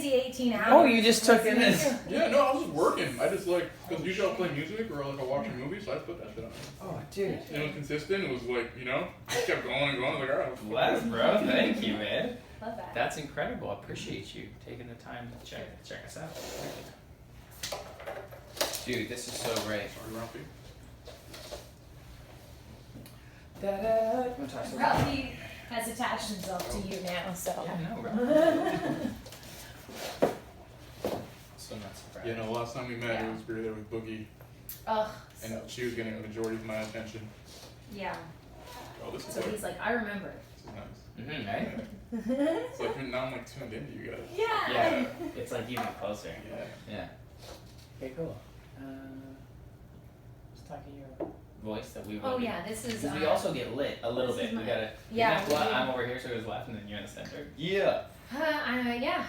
crazy 18 hours. Oh, you just took it as... Yeah, no, I was just working. I just like, because usually I'll play music or like I'll watch a movie, so I just put that shit on. Oh, dude. It was consistent. It was like, you know, just kept going and going. I was like, all right. Bless, bro. Thank you, man. Love that. That's incredible. I appreciate you taking the time to check us out. Dude, this is so great. Sorry, Ralphie. Da-da. Ralphie has attached himself to you now, so. Yeah, no, bro. So not surprised. Yeah, no, the last time we met, Yeah. it was we were there with Boogie, Ugh. and she was getting the majority of my attention. Yeah. Oh, this is So like, he's like, I remember. this is nice. Mm-hmm, right? It's like now I'm like tuned into you guys. Yeah. Yeah. It's like even closer. Yeah. Yeah. Okay, cool. Just talking your voice that we Oh yeah, this is. Because we also get lit a little this bit. is We my- gotta. Yeah, we do. I'm over here, so it goes left, and then you're in the center. Yeah. Yeah.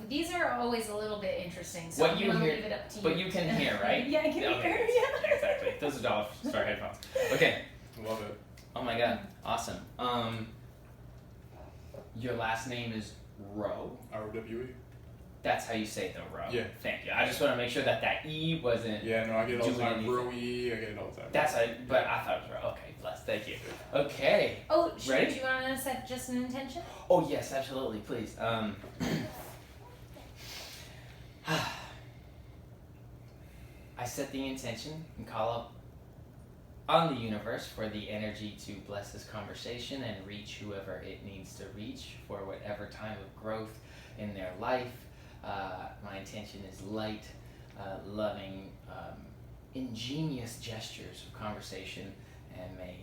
These are always a little bit interesting, so What I'm you gonna hear- leave it up to you. But you can hear, right? Yeah, I can Okay. hear. Yeah. Exactly. Those are Dolph Star headphones. Okay. I love it. Oh my god. Awesome. Your last name is Rowe. ROWE. That's how you say it, though, Rowe. Yeah. Thank you. I just want to make sure that E wasn't. Yeah, no, I get it all the Doing time. anything. Roe, I get it all the time. That's but I thought it was Rowe. Okay, bless. Thank you. Okay. Oh, Ready? do you want to set just an intention? Oh yes, absolutely. Please. I set the intention and call up on the universe for the energy to bless this conversation and reach whoever it needs to reach for whatever time of growth in their life. My intention is light, loving, ingenious gestures of conversation, and may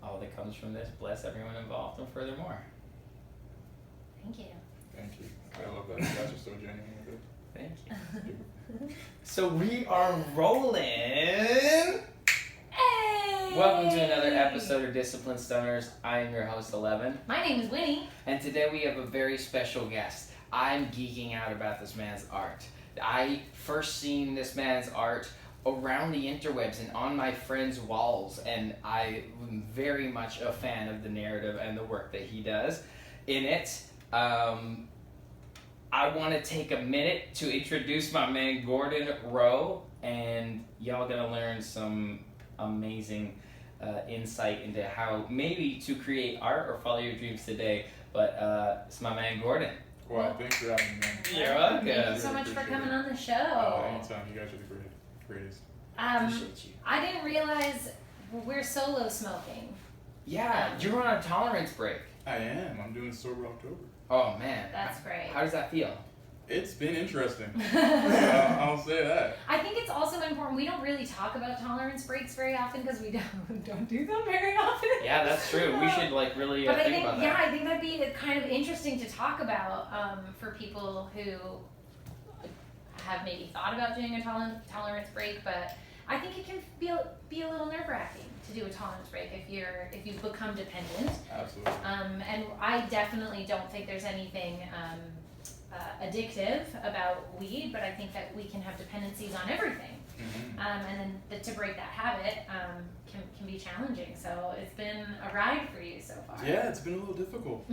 all that comes from this bless everyone involved and furthermore. Thank you. Thank you. I love that. You guys are so genuine with it. Thank you. So we are rolling. Hey! Welcome to another episode of Discipline Stoners. I am your host, Ellevan. My name is Winnie. And today we have a very special guest. I'm geeking out about this man's art. I first seen this man's art around the interwebs and on my friends' walls, and I'm very much a fan of the narrative and the work that he does in it. I want to take a minute to introduce my man Gordon Rowe, and y'all gonna learn some amazing insight into how maybe to create art or follow your dreams today. But it's my man Gordon. Wow, thanks for having me, man. You're welcome. Thank you so Really much for appreciate coming it. on the show. Anytime. You guys are the greatest. Appreciate you. I didn't realize we're solo smoking. Yeah, you're on a tolerance break. I am. I'm doing Sober October. Oh man. That's great. How does that feel? It's been interesting. I'll say that. I think it's also important. We don't really talk about tolerance breaks very often because we don't do them very often. Yeah, that's true. We should like really But I think think, about yeah, that. I think that'd be kind of interesting to talk about for people who have maybe thought about doing a tolerance break. But I think it can be a little nerve-wracking to do a tolerance break if you've become dependent. Absolutely. And I definitely don't think there's anything addictive about weed, but I think that we can have dependencies on everything. Mm-hmm. And then to break that habit can be challenging. So it's been a ride for you so far. Yeah, it's been a little difficult.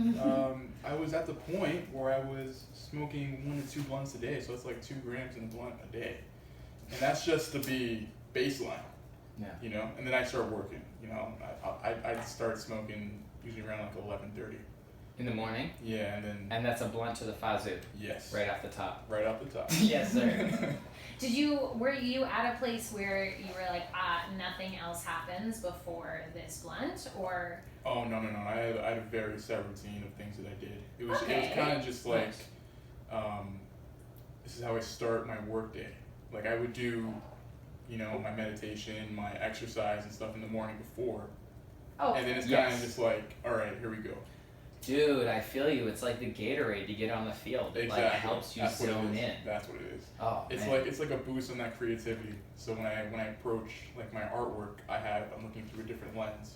I was at the point where I was smoking 1 to 2 blunts a day, so it's like 2 grams in a blunt a day. And that's just to be baseline, Yeah. you know? And then I start working, you know? I'd start smoking usually around like 11:30. In the morning, Yeah, and then, and that's a blunt to the fazoo, yes, right off the top. right off the top. Yes, sir. Were you at a place where you were like, nothing else happens before this blunt, or? Oh, no. I had a very set routine of things that I did. It was Okay. kind of just like, Nice. this is how I start my work day. Like I would do, you know, my meditation, my exercise and stuff in the morning before. Oh, And then it's Yes. kind of just like, all right, here we go. Dude, I feel you. It's like the Gatorade to get on the field. Exactly. Like it helps you That's what it zone is. in. That's what it is. Oh, It's man. it's like a boost on that creativity. So when I approach like my artwork, I'm looking through a different lens.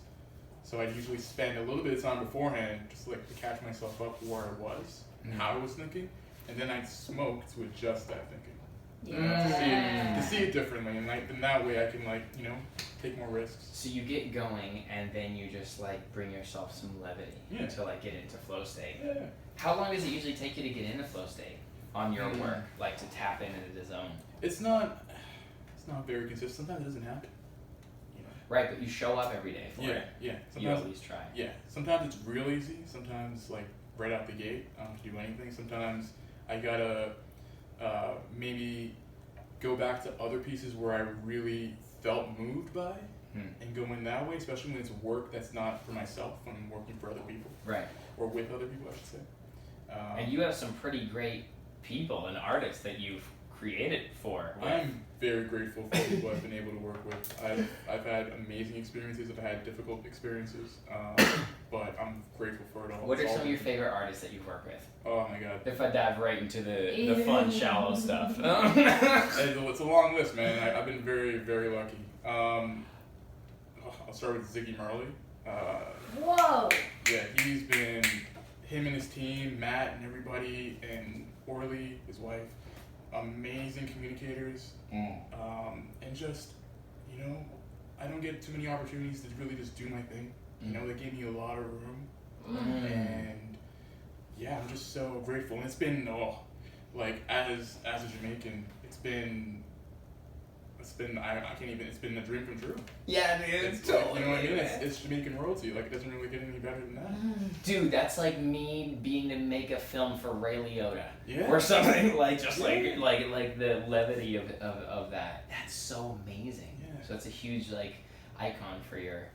So I usually spend a little bit of time beforehand just like to catch myself up where I was and how I was thinking, and then I'd smoke to adjust that thinking. You know, to see it differently, and like then that way I can like, you know, take more risks. So you get going, and then you just like bring yourself some levity Yeah. to like get into flow state. Yeah. How long does it usually take you to get into flow state? on your work, like to tap into the zone? It's not very consistent. Sometimes it doesn't happen. You know? Right, but you show up every day for it. Yeah. You Sometimes, always try. yeah. Sometimes it's real easy. Sometimes like right out the gate, I don't have to do anything. Sometimes I gotta maybe go back to other pieces where I really felt moved by and go in that way, especially when it's work that's not for myself, when I'm working for other people. Right. Or with other people, I should say. And you have some pretty great people and artists that you've created for. I'm very grateful for the people I've been able to work with. I've had amazing experiences. I've had difficult experiences, but I'm grateful for it all. What are some of your favorite artists that you've worked with? Oh my god. If I dive right into the fun, shallow stuff. It's a long list, man. I've been very, very lucky. I'll start with Ziggy Marley. Whoa! Yeah, him and his team, Matt and everybody, and Orly, his wife, amazing communicators. And just, you know, I don't get too many opportunities to really just do my thing. You know, they gave me a lot of room. And yeah, I'm just so grateful. And it's been, like, as a Jamaican, it's been it's been a dream come true. Yeah, dude, It's totally. You know what I mean? It's Jamaican royalty. Like, it doesn't really get any better than that. Dude, that's like me being to make a film for Ray Liotta. Yeah. Or something like like the levity of that. That's so amazing. Yeah. So that's a huge like icon for your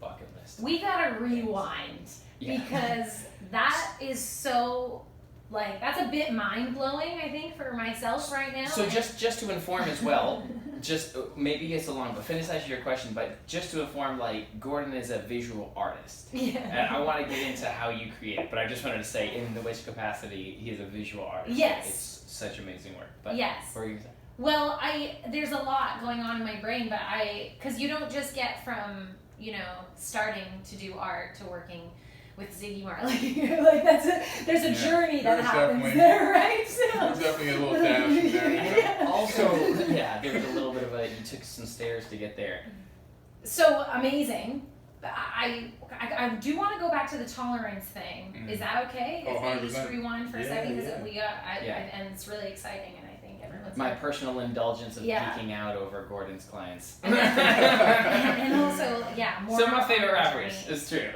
bucket list. We gotta rewind because that is so. Like, that's a bit mind-blowing, I think, for myself right now. So just to inform as well, just maybe it's a long, but finish answering your question, but just to inform, like, Gordon is a visual artist. Yeah. And I want to get into how you create it, but I just wanted to say, in which capacity he is a visual artist. Yes. It's such amazing work. But yes. what were you saying? Well, there's a lot going on in my brain, but because you don't just get from, starting to do art to working with Ziggy Marley. Like, there's a journey that happens there, right? So. There's definitely a little dash in there. Yeah. Also, there's a little bit of you took some stairs to get there. So amazing. I do want to go back to the tolerance thing. Is that okay? If we just rewind for a second? Because and it's really exciting, and I think everyone's my personal indulgence of geeking out over Gordon's clients. and also, more. Some of my favorite rappers. It's true.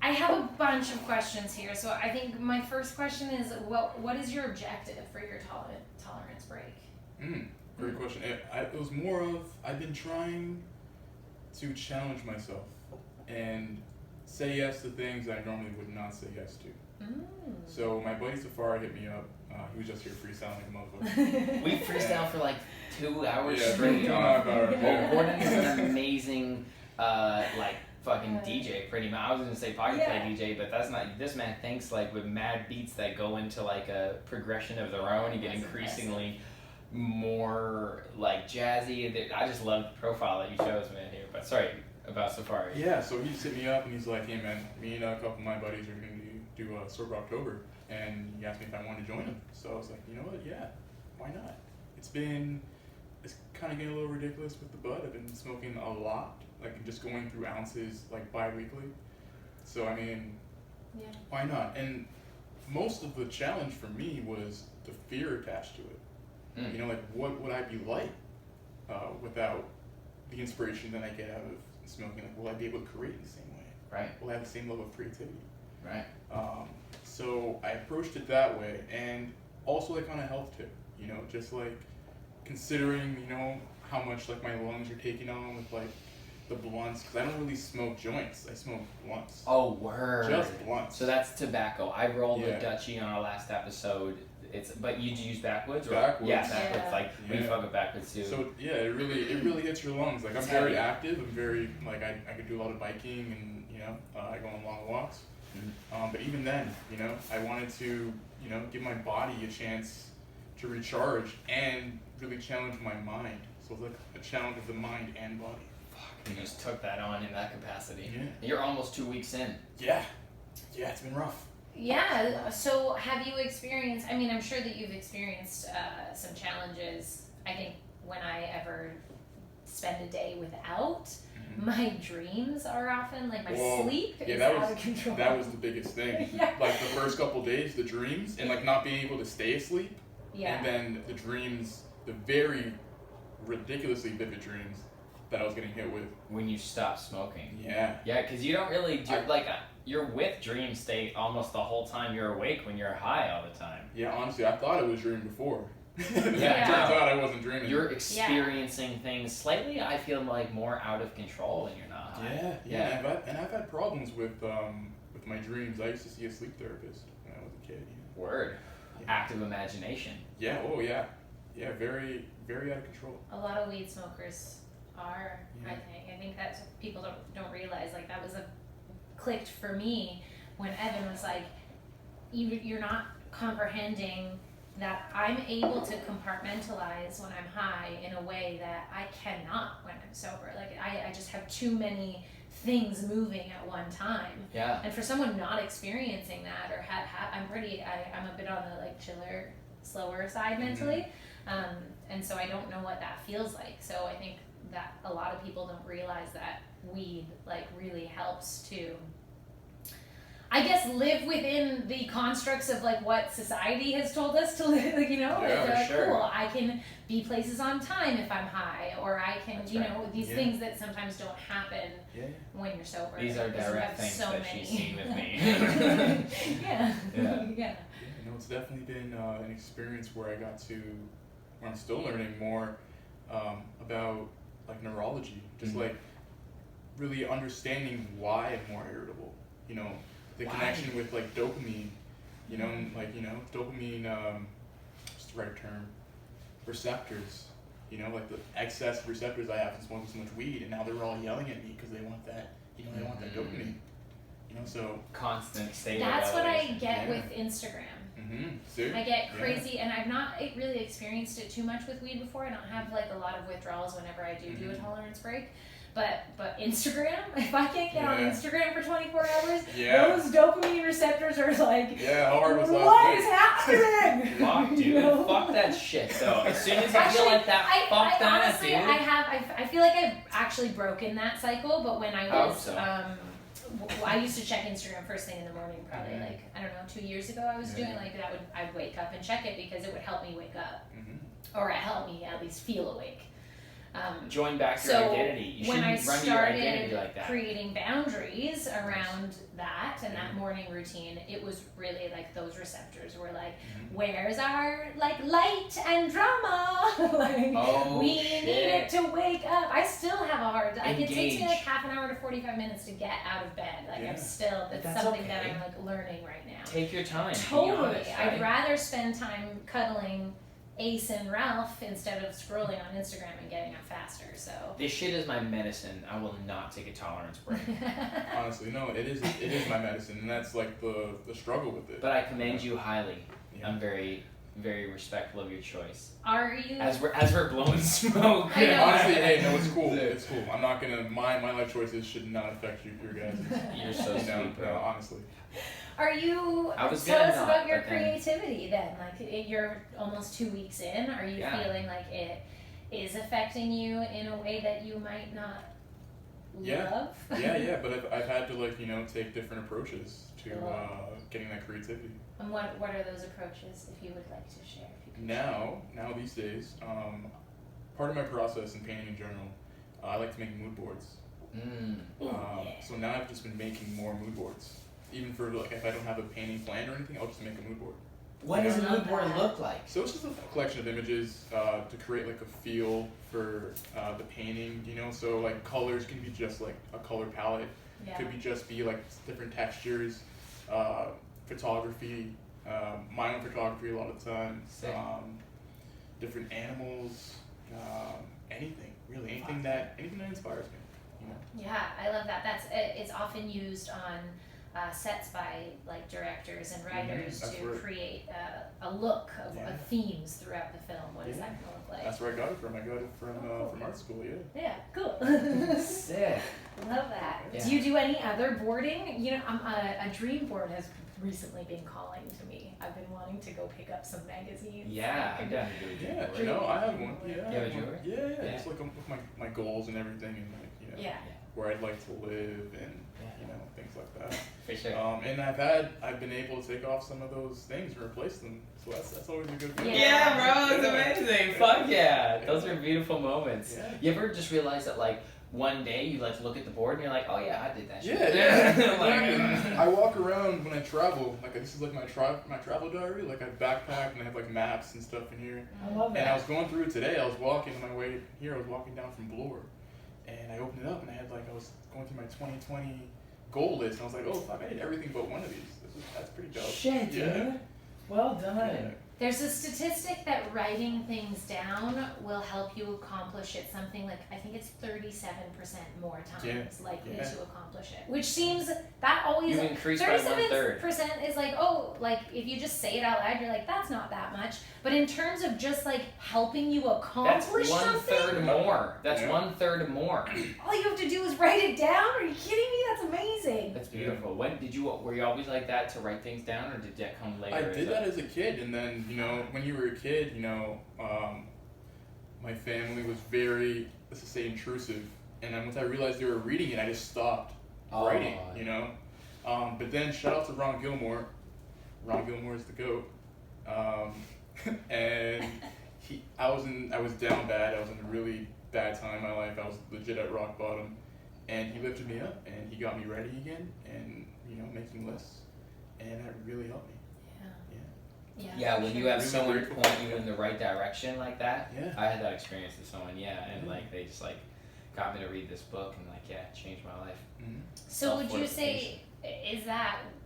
I have a bunch of questions here. So I think my first question is, what is your objective for your tolerance break? Great question. It was more of, I've been trying to challenge myself and say yes to things I normally would not say yes to. So my buddy Safari hit me up. He was just here freestyling like a motherfucker. We freestyled for like 2 hours Yeah, straight. 2.5 hours. Gordon is an amazing fucking DJ, pretty much. I was gonna say pocket play DJ, but that's not. This man thinks like with mad beats that go into like a progression of their own. You get increasingly more like jazzy. I just love the profile that you chose, man. Here, but sorry about Safari. Yeah, so he just hit me up and he's like, "Hey man, me and a couple of my buddies are going to do a Sober October," and he asked me if I wanted to join him. So I was like, you know what? Yeah, why not? It's kind of getting a little ridiculous with the bud. I've been smoking a lot, like just going through ounces like bi-weekly. So I mean, why not? And most of the challenge for me was the fear attached to it. You know, like what would I be like without the inspiration that I get out of smoking? Like, will I be able to create in the same way? Right. Will I have the same level of creativity? Right. So I approached it that way, and also like on a health tip, just like considering, how much like my lungs are taking on with like the blunts, because I don't really smoke joints. I smoke blunts. Oh, word. Just blunts. So that's tobacco. I rolled the Dutchie on our last episode. But you use backwoods? Or? Backwoods. Yeah, backwoods. Like, we fuck with backwoods too. So, it really hits your lungs. Like, I'm very active. I'm very, like, I could do a lot of biking and, I go on long walks. But even then, I wanted to, give my body a chance to recharge and really challenge my mind. So it's like a challenge of the mind and body. Fuck, you just took that on in that capacity. Yeah. And you're almost 2 weeks in. Yeah, it's been rough. Yeah, so have you experienced, I'm sure that you've experienced some challenges. I think when I ever spend a day without, my dreams are often like my Whoa. sleep Yeah, is that out was- of control. That was the biggest thing. Yeah. Like the first couple days, the dreams, and like not being able to stay asleep, Yeah. and then the dreams, the very ridiculously vivid dreams that I was getting hit with. When you stop smoking. Yeah. Yeah, because you don't really do, your with dream state almost the whole time you're awake when you're high all the time. Yeah, honestly, I thought I was dreaming before. Turns Yeah. out I wasn't dreaming. You're experiencing things slightly, I feel like, more out of control when you're not high. Yeah. I've had problems with my dreams. I used to see a sleep therapist when I was a kid. Word. Yeah. Active imagination. Yeah. Oh yeah. Yeah. Very, very out of control. A lot of weed smokers are, Yeah. I think that's what people don't realize. Like that was clicked for me when Evan was like, you're not comprehending that I'm able to compartmentalize when I'm high in a way that I cannot when I'm sober. Like I just have too many things moving at one time. Yeah. And for someone not experiencing that, or I'm a bit on the like chiller, slower side mentally, and so I don't know what that feels like. So I think that a lot of people don't realize that weed like really helps to, I guess, live within the constructs of like what society has told us to live. Like, Yeah, they're like, for sure. cool, I can be places on time if I'm high, or I can, That's you right. know, these Yeah. things that sometimes don't happen Yeah. when you're sober. These are because you direct have things so that many. she's seen with me. Yeah. Yeah. Yeah. No, it's definitely been an experience where I'm still learning more about like neurology, just like really understanding why I'm more irritable. You know, the Why? connection with like dopamine. You know, and, like dopamine. What's the right term? Receptors. You know, like the excess receptors I have from smoking so much weed, and now they're all yelling at me because they want that. You know, they want that dopamine. You know, so. Constant state That's of what I elevation. get Yeah. with Instagram. See? I get crazy, and I've not really experienced it too much with weed before. I don't have like a lot of withdrawals whenever I do a tolerance break. But Instagram, if I can't get on Instagram for 24 hours, those dopamine receptors are like, how hard was last what week? is happening? Fuck, dude. You know? Fuck that shit, though. As soon as you Actually, feel like that, fuck that, honestly, dude. I feel like I've actually broken that cycle, but when I How was, so? I used to check Instagram first thing in the morning, probably like, I don't know, 2 years ago I was doing like that. I'd wake up and check it because it would help me wake up, or it helped me at least feel awake. Join back your identity. You when I shouldn't run your identity started like that. creating boundaries around that and that morning routine, it was really like those receptors were like, where's our like light and drama? Like we need it to wake up. I still have a hard like it takes me like half an hour to 45 minutes to get out of bed. Like I'm still that's something that I'm like learning right now. Take your time. Totally. Be honest, right? I'd rather spend time cuddling Ace and Ralph instead of scrolling on Instagram and getting up faster. So This shit is my medicine. I will not take a tolerance break. Honestly, no, it is my medicine, and that's like the struggle with it. But I commend you highly. Yeah. I'm very, very respectful of your choice. Are you? As we're blowing smoke. I know. Honestly, hey, no, it's cool. It's cool. I'm not gonna my life choices should not affect your guys'. You're so sweet, bro. No, honestly. Are you? I was tell gonna us not, about your but then- creativity then. Like you're almost 2 weeks in. Are you feeling like it is affecting you in a way that you might not love? Yeah, but I've had to like take different approaches to getting that creativity. And what are those approaches, if you would like to share? If you could Now these days, part of my process in painting in general, I like to make mood boards. So now I've just been making more mood boards. Even for like if I don't have a painting planned or anything, I'll just make a mood board. What does a mood board look like? So it's just a collection of images to create like a feel for the painting, So like colors can be just like a color palette. Yeah. Could be like different textures, photography, my own photography a lot of the time. Sick. Different animals, anything really, anything that inspires me. Yeah, I love that. It's often used on sets by like directors and writers to create a look of themes throughout the film. What does that look like? That's where I got it from. I got it from art school. Yeah, cool. Sick. Love that. Yeah. Do you do any other boarding? A dream board has recently been calling to me. I've been wanting to go pick up some magazines. Yeah, I'm down to do a dream Yeah, board. you know, I have one. Yeah, You I have a have one. drawer? Yeah. Yeah. Just like with my goals and everything, and like Yeah. where I'd like to live and Yeah. things like that. For sure. And I've been able to take off some of those things and replace them. So that's always a good feeling. Yeah, bro, it's Yeah. amazing. Fuck yeah. Those are beautiful moments. Yeah. You ever just realize that like one day you like look at the board and you're like, oh yeah, I did that shit. Yeah. Like, I walk around when I travel. Like this is like my travel diary. Like I backpack and I have like maps and stuff in here. I love And I that. was going through it today. I was walking on my way here. I was walking down from Bloor, and I opened it up and I was going through my 2020 goal list. And I was like, oh fuck, I did everything but one of these. That's pretty dope. Shit, dude. Yeah. Well done. Yeah. There's a statistic that writing things down will help you accomplish it. Something like, I think it's 37% more times likely Yeah. to accomplish it. Which seems, that always, You increased by 1/3. 37% is like, oh, like if you just say it out loud, you're like, that's not that much. But in terms of just like helping you That's accomplish 1/3 something, more. That's Yeah. 1/3 more. all you have to do is write it down. Are you kidding me? That's amazing. That's beautiful. When did you? Were you always like that to write things down, or did that come later? I did that as a kid, and then when you were a kid, my family was very, let's just say, intrusive, and then once I realized they were reading it, I just stopped writing. But then shout out to Ron Gilmore. Ron Gilmore is the GOAT, and I was down bad. I was in a really bad time in my life. I was legit at rock bottom, and he lifted me up, and he got me ready again, and making lists, and that really helped me. Yeah, when you have Really someone grateful. point you in the right direction like that. Yeah. I had that experience with someone, and Yeah. like they just like got me to read this book and like changed my life. Mm-hmm. So would you say,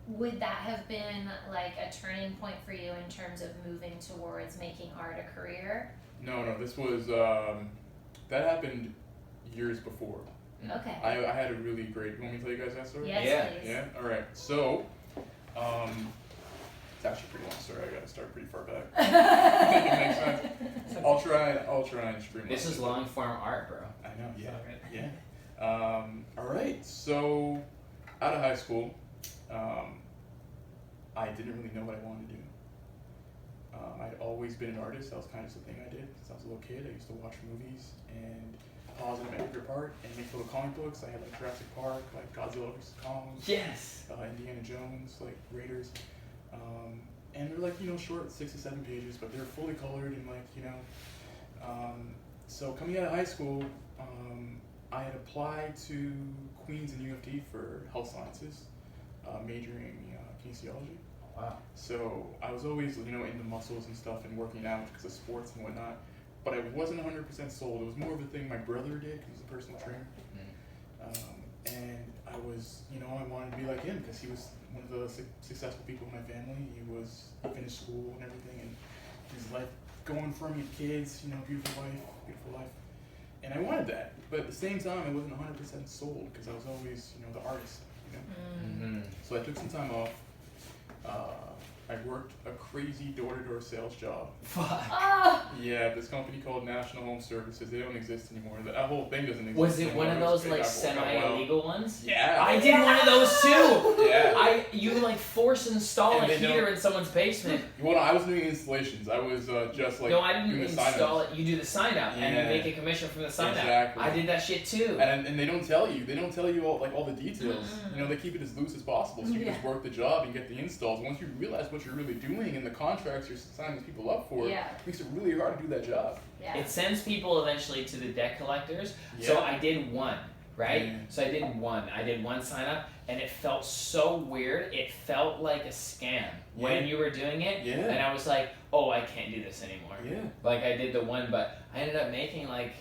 would that have been like a turning point for you in terms of moving towards making art a career? No, this was that happened years before. Okay. I had a really great. You want me to tell you guys that story? Yes, Yeah. please. Yeah. All right. So, it's actually a pretty long story. I got to start pretty far back. I think it makes sense. I'll try and streamline. This is it. long form art, bro. I know. Yeah. So good. Yeah. All right. So, out of high school, I didn't really know what I wanted to do. I'd always been an artist. That was kind of something I did since I was a little kid. I used to watch movies and pause in my favorite part and make little comic books. I had like Jurassic Park, like Godzilla vs. Kong, Yes. Indiana Jones, like Raiders, and they're like short 6 to 7 pages, but they're fully colored and like So coming out of high school, I had applied to Queens and U of T for health sciences, majoring kinesiology. Wow. So I was always, into muscles and stuff and working out because of sports and whatnot. But I wasn't 100% sold. It was more of a thing my brother did. He was a personal trainer. And I was, I wanted to be like him because he was one of the successful people in my family. He finished school and everything, and his life going from your kids, beautiful life. And I wanted that. But at the same time, I wasn't 100% sold because I was always, the artist, Mm-hmm. So I took some time off. I worked a crazy door-to-door sales job. Fuck. Oh, Yeah, this company called National Home Services. They don't exist anymore. That whole thing doesn't exist. Was it anymore. one of It was those big. like I got well. semi-illegal ones? Yeah. I did one of those too. Yeah. You like force install And a they heater don't- in someone's basement. Well, no, I was doing installations. I was just like No, I didn't doing the install sign-ups. it. You do the sign up and Yeah. you make a commission from the sign Exactly. up. I did that shit too. And they don't tell you. They don't tell you all the details. Mm-mm. They keep it as loose as possible, so you can just work the job and get the installs. Once you realize what you're really doing and the contracts you're signing these people up for, Yeah. it makes it really hard to do that job. yeah. It sends people eventually to the debt collectors. So Yeah. I did one, right? Yeah. So I did one sign up, and it felt so weird. It felt like a scam when Yeah. you were doing it. Yeah. And I was like, oh, I can't do this anymore. Yeah. Like I did the one, but I ended up making like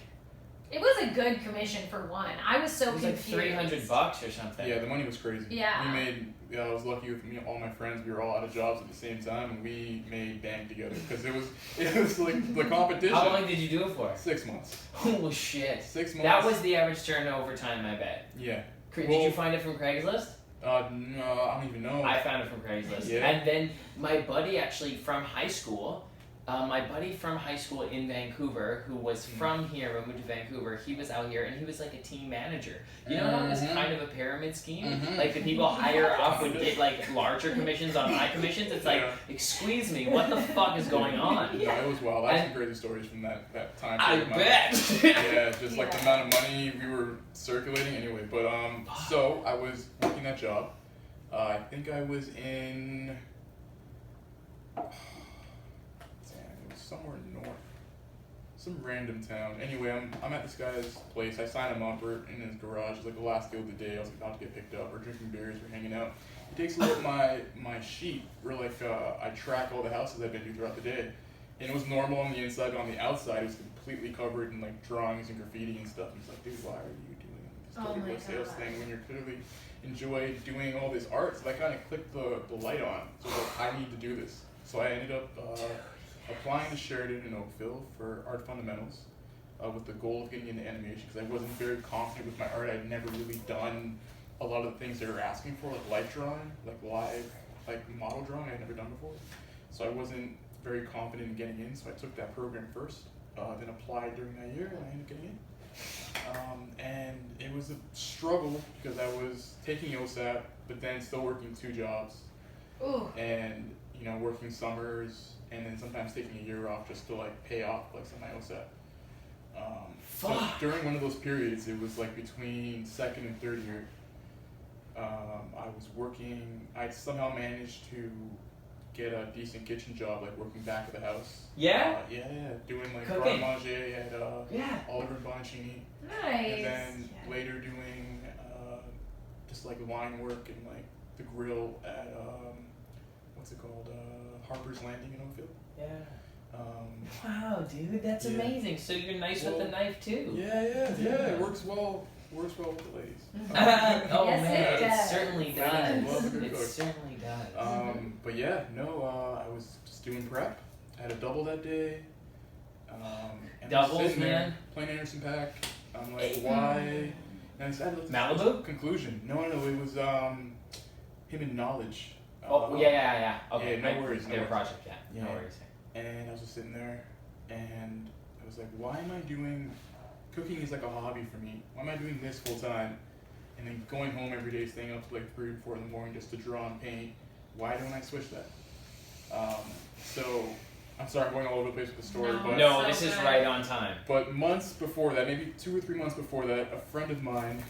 It was a good commission for one. I was so it was like confused. $300 or something. Yeah, the money was crazy. Yeah. I was lucky with me, all my friends. We were all out of jobs at the same time, and we made bank together because it was like the competition. How long did you do it for? 6 months. Holy shit. 6 months. That was the average turnover time, I bet. Yeah. Did Well- you find it from Craigslist? No, I don't even know. I found it from Craigslist. Yeah. And then my buddy actually from high school My buddy from high school in Vancouver, who was from here but moved to Vancouver, he was out here and he was like a team manager. You know how it was kind of a pyramid scheme? Like the people higher up would get like larger commissions on my commissions. It's like, excuse me, what the fuck is going on? Yeah, it was wild. I have some crazy stories from that time. I bet. Yeah, just like the amount of money we were circulating anyway. But so I was working that job. I think I was in. Somewhere north, some random town. Anyway, I'm at this guy's place. I sign him up. We're in his garage. It's like the last deal of the day. I was about to get picked up. We're drinking beers. We're hanging out. He takes a look at my sheet where like I track all the houses I've been to throughout the day, and it was normal on the inside, but on the outside it was completely covered in like drawings and graffiti and stuff. And he's like, dude, why are you doing this topical sales thing when you're clearly enjoy doing all this art? So I kind of clicked the light on. So I was like, I need to do this. So I ended up. Applying to Sheridan in Oakville for art fundamentals with the goal of getting into animation because I wasn't very confident with my art. I'd never really done a lot of the things they were asking for, like light drawing, like live, like model drawing I'd never done before. So I wasn't very confident in getting in, so I took that program first, then applied during that year, and I ended up getting in. And it was a struggle because I was taking OSAP, but then still working 2 jobs. Ooh. And, you know, working summers, and then sometimes taking a year off just to like pay off like some of my OSAP. So during one of those periods, it was like between 2nd and 3rd year, I was working, I somehow managed to get a decent kitchen job, like working back of the house. Yeah? Doing like cooking. garde manger at Oliver and Bonaccini. Nice. And then later doing just like line work and like the grill at, what's it called? Harper's Landing in Oakville. Yeah. Wow, dude, that's amazing. So you're nice with the knife too. Yeah. It works well with the ladies. Oh yes, man, it certainly does. It certainly does. But yeah, no, I was just doing prep. I had a double that day. And Doubles, man. Playing Anderson .Paak. I'm like, why? And I decided Malibu? Conclusion. No, it was him in Knowledge. Yeah. Okay, no worries. Their project, no worries. And I was just sitting there, and I was like, why am I doing, cooking is like a hobby for me. Why am I doing this full time? And then going home every day, staying up to like 3 or 4 in the morning just to draw and paint. Why don't I switch that? So, I'm sorry, I'm going all over the place with the story. No, this is right on time. But months before that, maybe 2 or 3 months before that, a friend of mine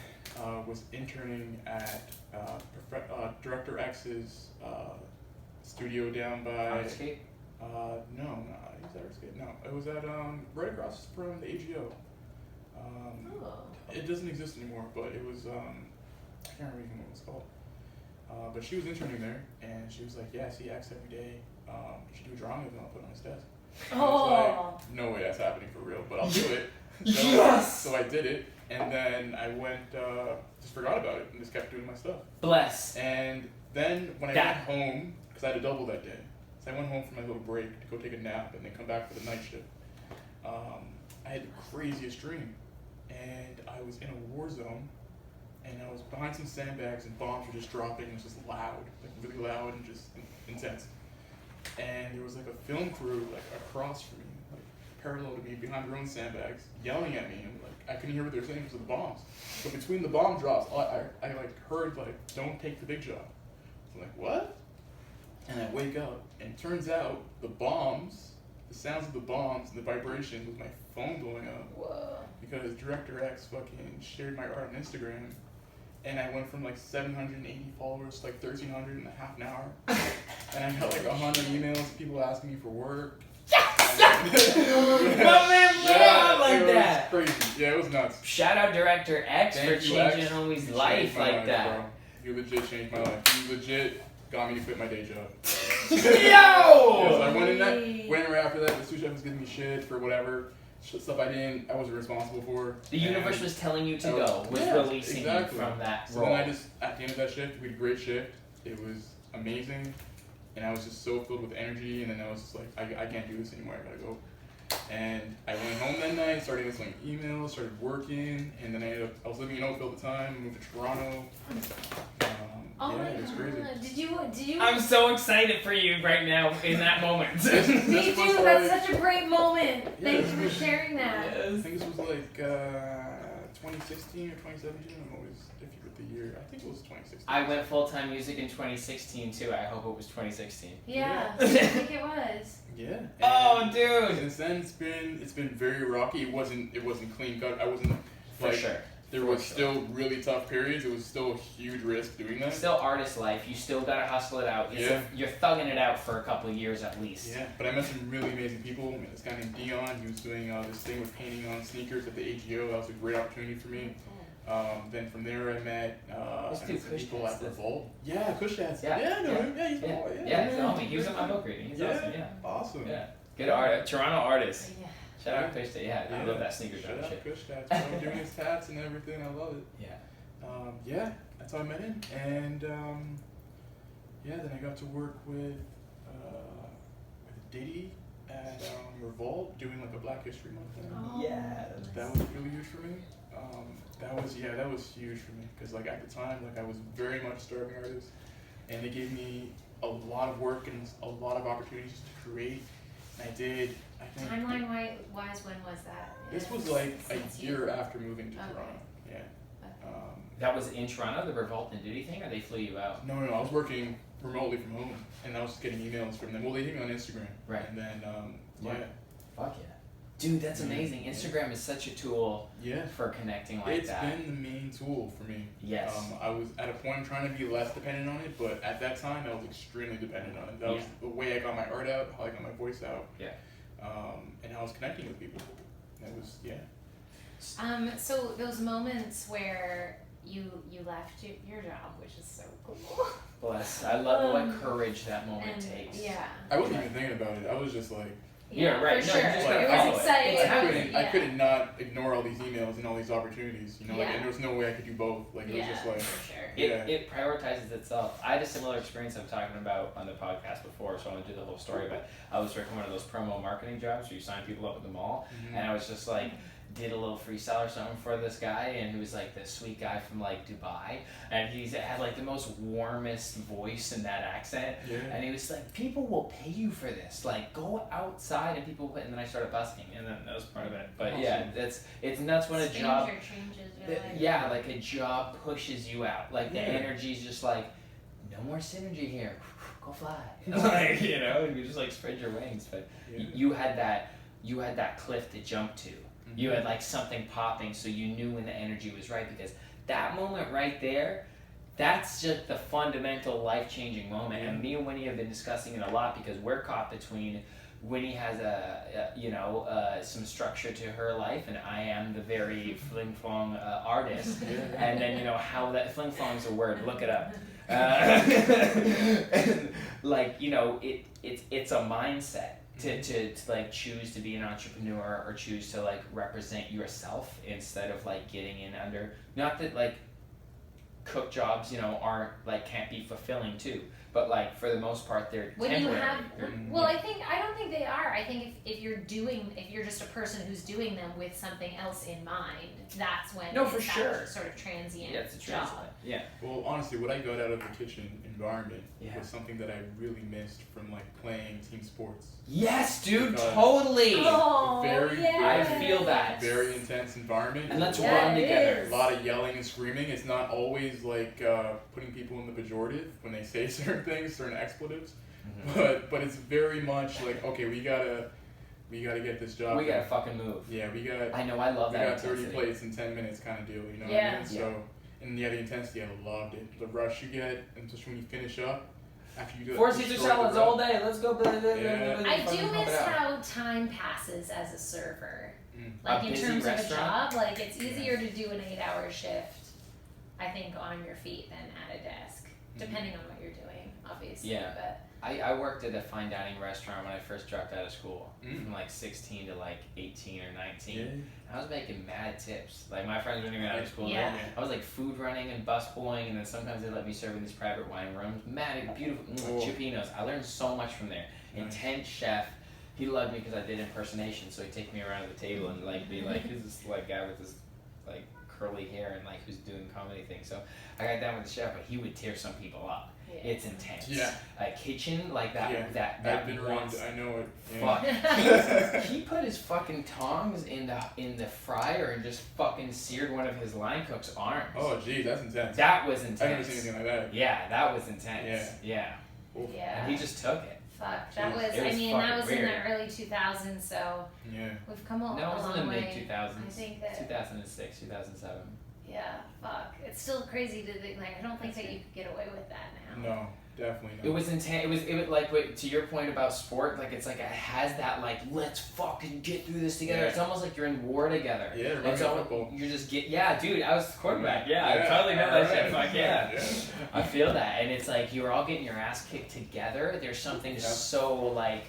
was interning at Director X's studio down by... Artistry? No, he's at Artistry. No, it was at right across from the AGO. It doesn't exist anymore, but it was, I can't remember even what it was called. But she was interning there, and she was like, yeah, I see X every day. You should do a drawing of him, I'll put it on his desk. And I was like, no way that's happening for real, but I'll do it. So I did it, and then I went, just forgot about it, and just kept doing my stuff. Bless. And then when I went home, because I had a double that day, so I went home for my little break to go take a nap and then come back for the night shift. I had the craziest dream, and I was in a war zone, and I was behind some sandbags, and bombs were just dropping. It was just loud, like really loud and just intense. And there was like a film crew like across from me, like parallel to me, behind their own sandbags, yelling at me, and like I couldn't hear what they were saying because of the bombs. But between the bomb drops, I like heard like, "Don't take the big job." So I'm like, what? And I wake up, and it turns out the bombs, the sounds of the bombs and the vibrations was my phone blowing up. Whoa. Because Director X fucking shared my art on Instagram, and I went from like 780 followers to like 1,300 in a half an hour. And I got like 100 emails, people asking me for work. My man blew up like that. It was crazy. Yeah, it was nuts. Shout out Director X for changing a homie's life like that. Bro. You legit changed my life. You legit got me to quit my day job. Yo! So I went in right after that. The sous chef was giving me shit for whatever stuff I wasn't responsible for. The universe was telling you to go, was releasing you from that role. So then I just, at the end of that shift, we had a great shift. It was amazing. And I was just so filled with energy, and then I was just like, I can't do this anymore, I gotta go. And I went home that night, started answering emails, started working, and then I was living in Oakville at the time, moved to Toronto. Oh Yeah, my it's god. crazy. Did you? I'm so excited for you right now in that moment. Me This too. was That's like- such a great moment. Yeah, Thank this you for was- sharing that. I think this was like 2016 or 2017. I'm always iffy with the year. I think it was 2016. I went full-time music in 2016 too. I hope it was 2016. Yeah, I think it was. Yeah. Oh, And dude. Since then, it's been very rocky. It wasn't clean cut. I wasn't For like sure. there For was sure. still really tough periods. It was still a huge risk doing that. Still artist life. You still gotta hustle it out. You're thugging it out for a couple of years at least. Yeah, but I met some really amazing people. I met this guy named Dion. He was doing this thing with painting on sneakers at the AGO. That was a great opportunity for me. Then from there I met Let's do some Kush people at Cats. Revolt. Yeah, Kush Cats. Yeah. Yeah, I know him. Yeah, he's my Yeah, boy. yeah, he's the homie. He was in my book reading. He's awesome. Yeah. Awesome. Yeah. Good art. Toronto artist. Yeah. Shout out Kush. Yeah, I love that sneaker Shout drop out shit. Kush Cats. I'm doing his tats and everything. I love it. Yeah. Yeah, that's how I met him. And yeah, then I got to work with Diddy at Revolt doing like a Black History Month thing. Oh, Yes. That was really huge for me. That was huge for me because like at the time like I was very much a starving artist, and they gave me a lot of work and a lot of opportunities to create. And I did. I think Timeline wise, when was that? this was like Since a you- year after moving to Okay. Toronto. Yeah. That was in Toronto, the Revolt and Duty thing, or they flew you out? No, I was working remotely from home, and I was just getting emails from them. Well, they hit me on Instagram. Right. And then Right. Fuck yeah. Dude, that's amazing. Instagram is such a tool yeah. for connecting like It's that. been the main tool for me. Yes. I was at a point trying to be less dependent on it, but at that time I was extremely dependent on it. That was the way I got my art out, how I got my voice out. Yeah. And how I was connecting with people. That was So those moments where you left your job, which is so cool. Bless. I love what courage that moment And takes. yeah. I wasn't even thinking about it. I was just like, Yeah, right. For No, sure. you just gotta It follow was it. exciting. I couldn't not ignore all these emails and all these opportunities. You know, like, Yeah. and there was no way I could do both. Like it was just like, for sure. It prioritizes itself. I had a similar experience I'm talking about on the podcast before, so I won't do the whole story, but I was working one of those promo marketing jobs where you sign people up at the mall, and I was just like, did a little freestyle or something for this guy, and he was like this sweet guy from like Dubai, and he had like the most warmest voice in that accent, and he was like, people will pay you for this, like go outside and people, and then I started busking, and then that was part of it. But Awesome. yeah, it's nuts when a job, changes your life. yeah, like a job pushes you out, like the Yeah. energy's just like, no more synergy here, go fly, like, you know, and you just like spread your wings. But you had that cliff to jump to. You had like something popping, so you knew when the energy was right, because that moment right there, that's just the fundamental life-changing moment. And me and Winnie have been discussing it a lot, because we're caught between Winnie has some structure to her life, and I am the very fling-flong artist. And then how that fling-flong is a word, look it up. Like it's a mindset. To like choose to be an entrepreneur, or choose to like represent yourself instead of like getting in under, not that like cook jobs aren't like can't be fulfilling too, but like for the most part they're When temporary. you have, well, I don't think they are. I think if you're just a person who's doing them with something else in mind, that's when No, it's for that sure. sort of transient Yeah, it's a job. transplant. Yeah. Well, honestly, what I got out of the kitchen environment Yeah. was something that I really missed from like playing team sports. Yes, dude, Because- totally. Oh, Very, yes. I feel that. Very intense environment. And let's Yeah, run it together. is. A lot of yelling and screaming. It's not always like putting people in the pejorative when they say certain things, certain expletives. But it's very much like, okay, we gotta get this job. We done. gotta fucking move. Yeah, we got. I know, I love We that got 30 intensity. plates in 10 minutes kind of deal, you know Yeah. what I mean? So, and yeah, the intensity, I loved it. The rush you get, and just when you finish up, after you do Four destroy Caesar the salads run. all day. Let's go. Yeah. I do miss how time passes as a server. Like A in busy terms of a restaurant? job, like it's easier to do an 8-hour shift, I think, on your feet than at a desk, depending on what you're doing, obviously. Yeah. But I worked at a fine dining restaurant when I first dropped out of school, from like 16 to like 18 or 19. Yeah. I was making mad tips. Like my friends weren't even out of school. Yeah. Yet. I was like food running and bus pulling, and then sometimes they let me serve in these private wine rooms. Mad, beautiful chipinos. I learned so much from there. Nice. Intense chef. He loved me because I did impersonation, so he'd take me around the table and like be like, "Who's this like guy with this like curly hair and like who's doing comedy things. So I got down with the chef, but he would tear some people up. Yeah. It's intense. Yeah. Kitchen like that. Yeah. That I've been around. once- I know it. Fuck. Yeah. He put his fucking tongs in the fryer and just fucking seared one of his line cook's arms. Oh, geez, that's intense. That was intense. I've never seen anything like that. Yeah, that was intense. Yeah. Oof. Yeah. And he just took it. Fuck. That Jeez. was. It was I mean, fucking that was in weird. the early 2000s. So Yeah. we've come a No, it was long in the way. mid 2000s. I think that. 2006, 2007. Yeah. Fuck. It's still crazy to think. Like, I don't think that you could get away with that now. No, definitely not. It was intense. It was like to your point about sport. Like it's like it has that like let's fucking get through this together. Yeah. It's almost like you're in war together. Yeah, it reminds It's me of almost, football. you just get dude. I was the quarterback. Yeah, I totally know that shit. Fuck yeah. I feel that, and it's like you're all getting your ass kicked together. There's something so like,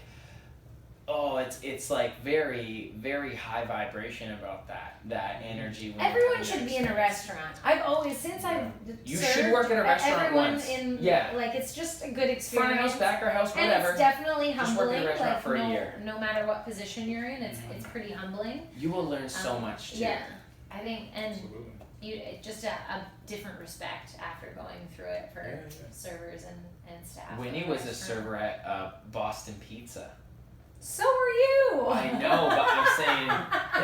it's like very, very high vibration about that energy. When Everyone should be in a restaurant. I've always, since I've You served, should work in a restaurant everyone once. in, Yeah. like, it's just a good front experience. of house, back of house, And whatever. it's definitely Just work in a humbling, restaurant like, for a year. no matter what position you're in, it's pretty humbling. You will learn so much too. Yeah, I think, and Absolutely. just a different respect after going through it for Yeah. servers and staff. Winnie in the was a restaurant. server at Boston Pizza. So were you! I know, but I'm saying,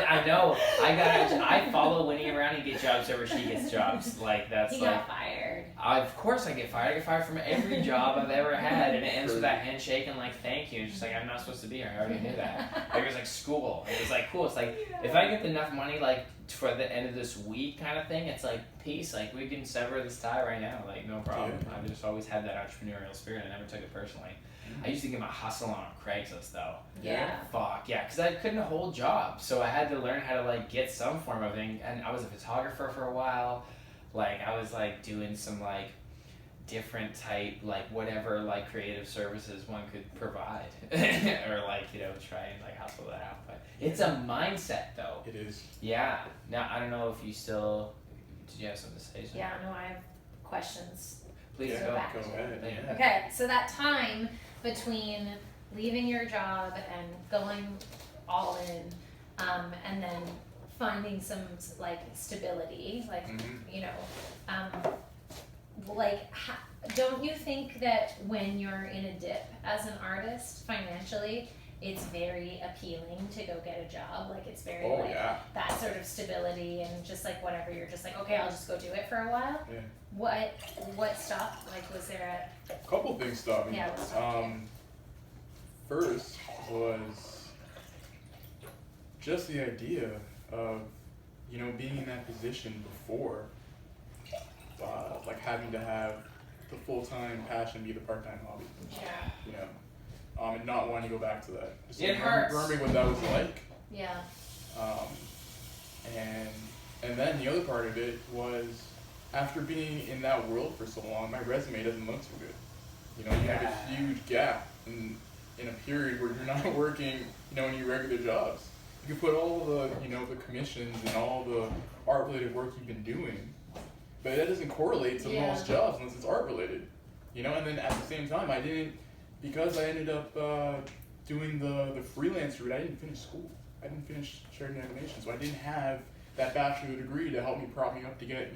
I know. I follow Winnie around and get jobs wherever she gets jobs. Like that's He like. got fired. Of course I get fired. I get fired from every job I've ever had, and it ends with that handshake and like thank you. It's just like I'm not supposed to be here. I already knew that. It was like school. It was like cool. It's like if I get enough money like for the end of this week kind of thing, it's like peace. Like we can sever this tie right now. Like no problem. Yeah. I've just always had that entrepreneurial spirit. I never took it personally. I used to get my hustle on Craigslist though. Yeah. Fuck yeah, because I couldn't hold jobs, so I had to learn how to like get some form of thing. And I was a photographer for a while. Like I was like doing some like different type like whatever like creative services one could provide, or like try and like hustle that out. But it's a mindset though. It is. Yeah. Now I don't know if you still. Did you have something to say? Yeah, no, I have questions. Please So go. back Go to- ahead. Yeah. Okay, so that time between leaving your job and going all in, and then finding some like stability, like don't you think that when you're in a dip as an artist financially, it's very appealing to go get a job? Like it's very Oh yeah. that sort of stability and just like whatever, you're just like, okay, I'll just go do it for a while. Yeah. What stopped? Like, was there A couple things stopped me. Yeah, what stopped you? First was just the idea of being in that position before, like having to have the full-time passion be the part-time hobby. And not wanting to go back to that. Just It hurts. remembering what that was like. Yeah. And then the other part of it was after being in that world for so long, my resume doesn't look too good. You have a huge gap in a period where you're not working, in your regular jobs. You can put all the, the commissions and all the art-related work you've been doing, but that doesn't correlate to most jobs unless it's art-related. And then at the same time, because I ended up doing the freelance route, I didn't finish school. I didn't finish charting animation, so I didn't have that bachelor degree to help me prop me up to get,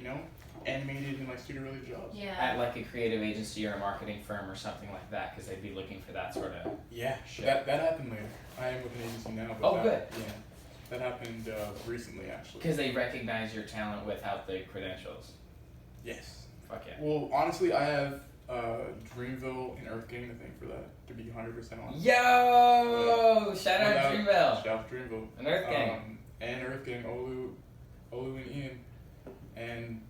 animated and like studio-related jobs. Yeah. At like a creative agency or a marketing firm or something like that, because they'd be looking for that sort of. Yeah, shit. that happened later. I am with an agency now. But Oh, that, good. Yeah, that happened recently actually. Because they recognize your talent without the credentials. Yes. Fuck yeah. Well, honestly, I have Dreamville and Earth Gang to thank for that. To be 100% honest. Yo! Shout out Dreamville. Shout out Dreamville. And Earth Gang. And Earth Gang, Olu and Ian, and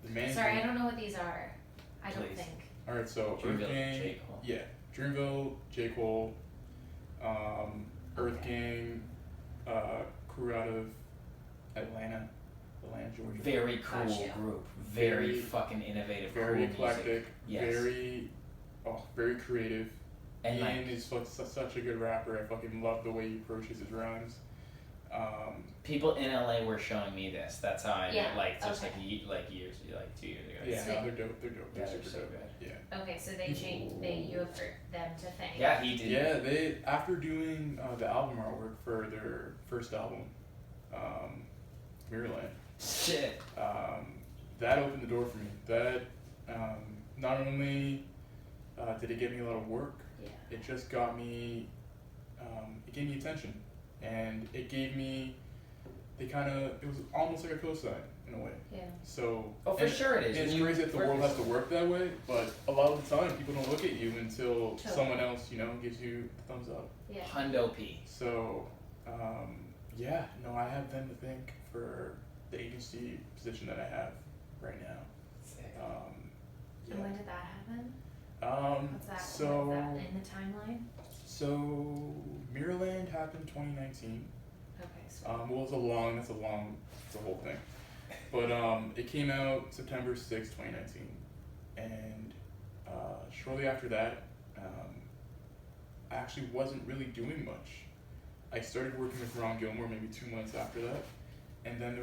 the management. Sorry, I don't know what these are. I don't Please. think. All right, so Dreamville, Earth Gang. J. Cole. Yeah, Dreamville, J. Cole, Earth Gang, crew out of Atlanta, Georgia. Very cool Gotcha. group. Very Very- fucking innovative. Very cool eclectic. Music. Yes. Very creative. And Ian like is such a good rapper. I fucking love the way he approaches his rhymes. people in LA were showing me this. That's how I Yeah, like just okay. like 2 years ago. Yeah, Sweet. they're dope. They're dope. Yeah, They're they're super so dope. good. Yeah. Okay, so you have them to thank. Yeah, he did. Yeah, they after doing the album artwork for their first album, Mirrorland, Shit. That opened the door for me. That not only did it get me a lot of work, it just got me, it gave me attention, and it gave me, it was almost like a cosign in a way. Yeah. So. Oh, for sure it is. It's crazy that the world has to work that way, but a lot of the time people don't look at you until someone else, gives you the thumbs up. Yeah. Hundo P. So, I have them to thank for the agency position that I have right now. Sick. And when did that happen? What's that? So, What's that in the timeline? So Mirrorland happened 2019. Okay. So. That's a whole thing. But it came out September 6, 2019. And shortly after that, I actually wasn't really doing much. I started working with Ron Gilmore maybe 2 months after that. And then it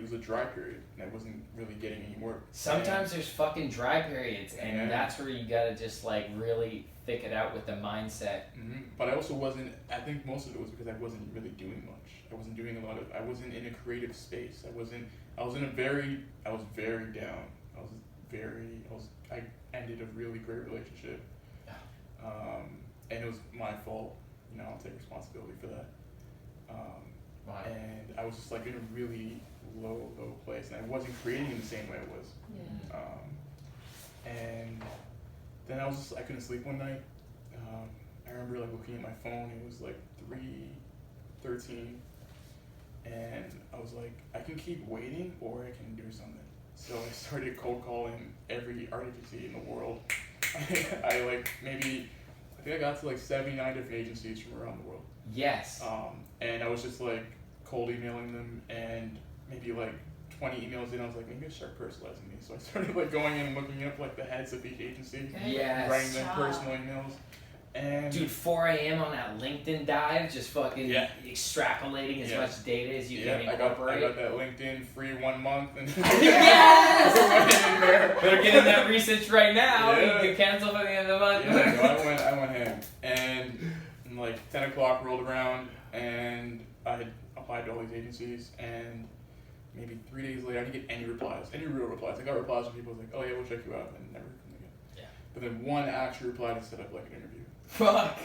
was a dry period, and I wasn't really getting any work. Sometimes there's fucking dry periods, and that's where you gotta just like really thick it out with the mindset. Mm-hmm. But I also wasn't, I think most of it was because I wasn't really doing much. I wasn't in a creative space. I was very down. I ended a really great relationship. And it was my fault. I'll take responsibility for that. Wow. And I was just like in a really low place, and I wasn't creating in the same way I was. Yeah. And then I couldn't sleep one night. I remember like looking at my phone, it was like 3:13, and I was like, I can keep waiting or I can do something. So I started cold calling every art agency in the world. I think I got to like 79 different agencies from around the world. Yes. And I was just like cold emailing them, and maybe like 20 emails in, I was like, maybe I start personalizing these. So I started like going in and looking up like the heads of each agency, yes, writing them personal emails. And dude, 4 a.m. on that LinkedIn dive, just fucking extrapolating as much data as you can incorporate. I got that LinkedIn free 1 month, and yes, better get in that research right now. Yeah. You can cancel by the end of the month. Yeah, I went ham, and like 10 o'clock rolled around, and I had applied to all these agencies, and maybe 3 days later, I didn't get any replies, any real replies. I got replies from people like, oh yeah, we'll check you out, and never heard from them again. Yeah. But then one actually replied to set up like an interview. Fuck.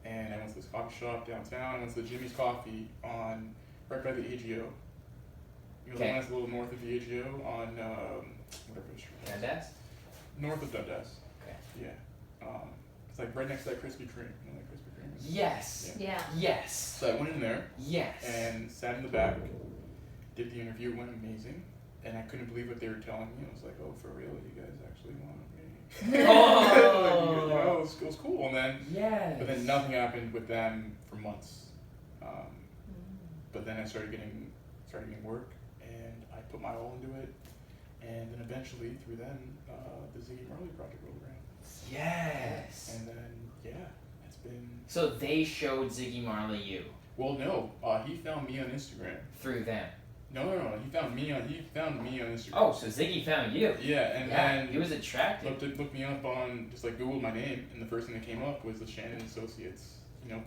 And I went to this coffee shop downtown. I went to the Jimmy's Coffee right by the AGO. The one that's a little north of the AGO on whatever the street is. Dundas? North of Dundas. Okay. Yeah. It's like right next to that Krispy Kreme. You know that Krispy Kreme is? Yes. Yeah. Yes. So I went in there. Yes. And sat in the back. Did the interview. It went amazing. And I couldn't believe what they were telling me. I was like, oh, for real? You guys actually wanted me? Oh. It was cool. And then, but then nothing happened with them for months. But then I started getting work, and I put my all into it. And then eventually, through them, the Ziggy Marley project rolled around. Yes. And then, it's been. So they showed Ziggy Marley you? Well, no. He found me on Instagram. Through them? No. He found me on Instagram. Oh, so Ziggy found you? Yeah, and then he was attracted. Looked me up on just like Googled my name, and the first thing that came up was the Shannon Associates,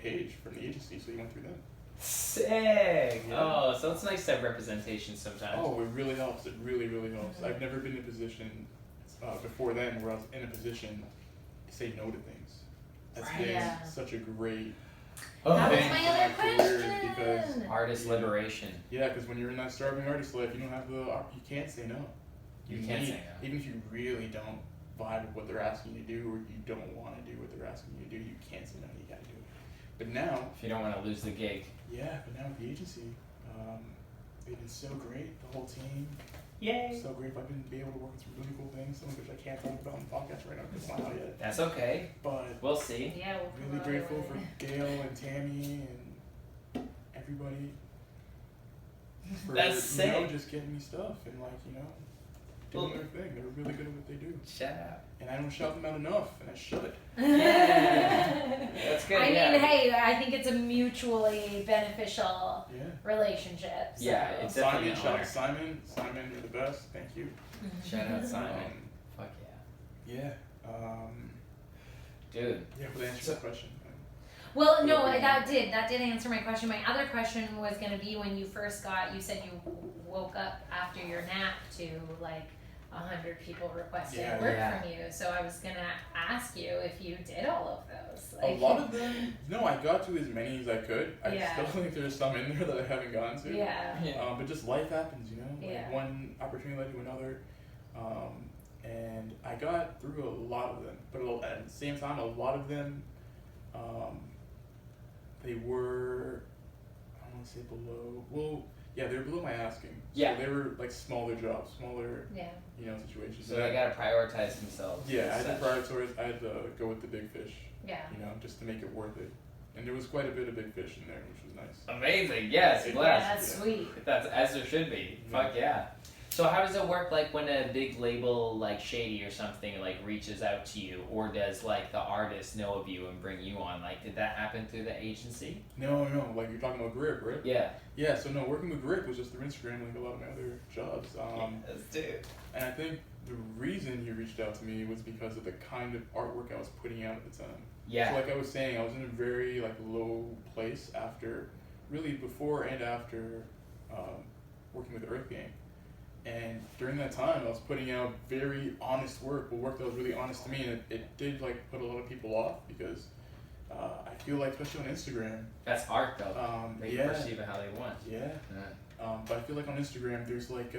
page from the agency. So he went through them. Sick. Yeah. Oh, so it's nice to have representation sometimes. Oh, it really helps. It really, really helps. I've never been in a position before then where I was in a position to say no to things. That's been such a great That was thing my for other career question. because artist liberation. Yeah, because when you're in that starving artist life, you don't have you can't say no. You can't say no. Even if you really don't vibe with what they're asking you to do, or you don't want to do what they're asking you to do, you can't say no. You got to do it. But now, if you don't want to lose the gig. Yeah, but now with the agency, they've been so great. The whole team. Yay. So great. I've been able to work on some really cool things, some of which I can't talk about on the podcast right now because it's not out yet. That's okay. But we'll see. Yeah, really grateful for Gail and Tammy and everybody. For, That's sick. Just getting me stuff and doing their thing. They're really good at what they do. Shout out. And I don't shout them out enough, and I should. Yeah. That's good. I mean, hey, I think it's a mutually beneficial relationship. So. Yeah, it's definitely Simon, you're the best. Thank you. Shout out Simon. Fuck yeah. Yeah. Dude. Yeah, but answer the question. Well, no, Okay. that did answer my question. My other question was gonna be when you first you said you woke up after your nap to like 100 people requesting Yeah. work Yeah. from you. So I was gonna ask you if you did all of those. A lot of them, no, I got to as many as I could. I Yeah. still think there's some in there that I haven't gotten to. Yeah. But just life happens, you know? Like Yeah. one opportunity led to another. And I got through a lot of them. But at the same time, a lot of them, they were, I don't want to say below, well, yeah, they were below my asking. Yeah. So they were like smaller jobs, smaller, Yeah. situations. So they gotta prioritize themselves. Yeah, I as had to such. prioritize, I had to go with the big fish, Yeah. just to make it worth it. And there was quite a bit of big fish in there, which was nice. Amazing. Yes, Yeah, blessed. Yeah, that's Yeah. sweet. That's as there should be. Yeah. Fuck yeah. So how does it work like when a big label like Shady or something like reaches out to you, or does like the artist know of you and bring you on? Like did that happen through the agency? No, like you're talking about Grip, right? Yeah. Yeah, so no, working with Grip was just through Instagram like a lot of my other jobs. Yes, dude. And I think the reason he reached out to me was because of the kind of artwork I was putting out at the time. Yeah. So like I was saying, I was in a very like low place after, really before and after working with Earth Gang. And during that time, I was putting out very honest work, but work that was really honest to me, and it did like put a lot of people off because I feel like, especially on Instagram, That's art though. They yeah, perceive it how they want. yeah. But I feel like on Instagram, there's like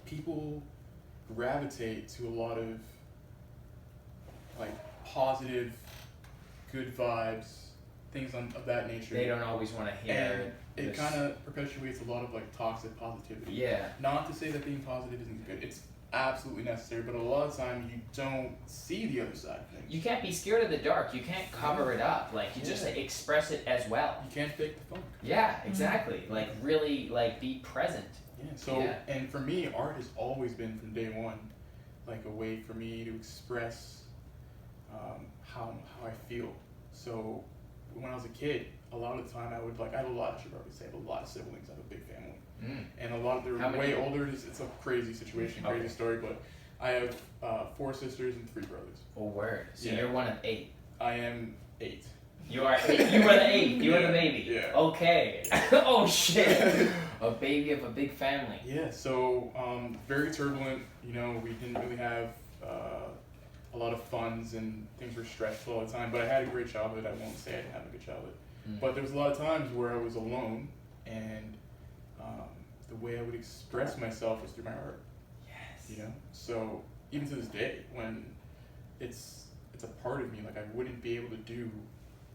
people gravitate to a lot of like positive, good vibes, things of that nature. They don't always want to hear. And it this- kind of perpetuates a lot of like toxic positivity. Yeah. Not to say that being positive isn't good. It's absolutely necessary, but a lot of time you don't see the other side of things. You can't be scared of the dark. You can't cover it up. Like you just Yeah. like, express it as well. You can't fake the funk. Yeah, exactly. Like really, like be present. Yeah. So, Yeah. and for me, art has always been from day one, like a way for me to express how I feel. So, when I was a kid, a lot of the time I should probably say, I have a lot of siblings. I have a big family, and they're How many? way older. It's a crazy situation, crazy Okay. story. But I have 4 sisters and 3 brothers. Oh, word. So Yeah. you're one of 8. I am 8. You are 8. You were the 8. You were the baby. Yeah. Okay. Oh shit. A baby of a big family. Yeah, so very turbulent. We didn't really have a lot of funds and things were stressful all the time. But I had a great childhood. I won't say I didn't have a good childhood. But there was a lot of times where I was alone, and the way I would express myself was through my art. Yes. So even to this day, when it's a part of me, like I wouldn't be able to do,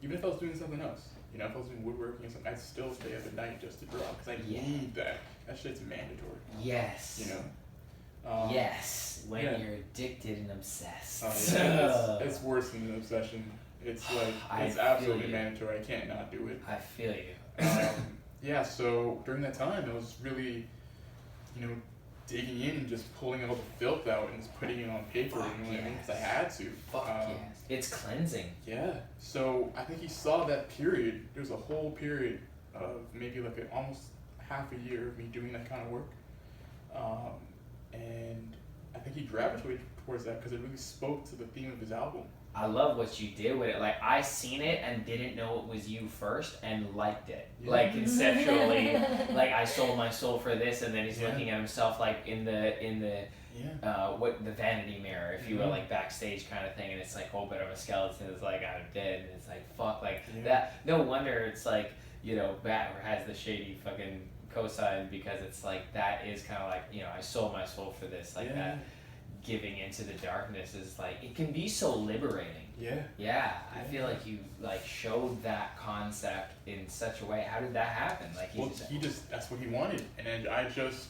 even if I was doing something else. If I was doing woodworking or something, I'd still stay up at night just to draw because I Yeah. need that. That shit's mandatory. Yes. Yes. When yeah. you're addicted and obsessed. It's worse than an obsession. It's like I it's feel absolutely you. mandatory. I can't not do it. I feel you. Yeah. So during that time, I was really, digging in and just pulling all the filth out and just putting it on paper. Fuck You know what I mean? yes. Because I had to. Fuck yes. It's cleansing. Yeah. So I think he saw that period. There was a whole period of maybe like almost half a year of me doing that kind of work. And I think he gravitated towards that because it really spoke to the theme of his album. I love what you did with it. Like I seen it and didn't know it was you first and liked it. Yeah. Like conceptually, like I sold my soul for this, and then he's Yeah. looking at himself like in the Yeah. the vanity mirror, if you will, Mhm. like backstage kind of thing, and it's like, oh, but I'm a skeleton. It's like I'm dead, and it's like fuck, like Yeah. that. No wonder it's like Bat has the shady fucking cosign because it's like that is kind of like I sold my soul for this, like Yeah. that. Giving into the darkness is like it can be so liberating. Yeah. Yeah, I Yeah. feel like you like showed that concept in such a way. How did that happen? Like Well, that's what he wanted, and then I just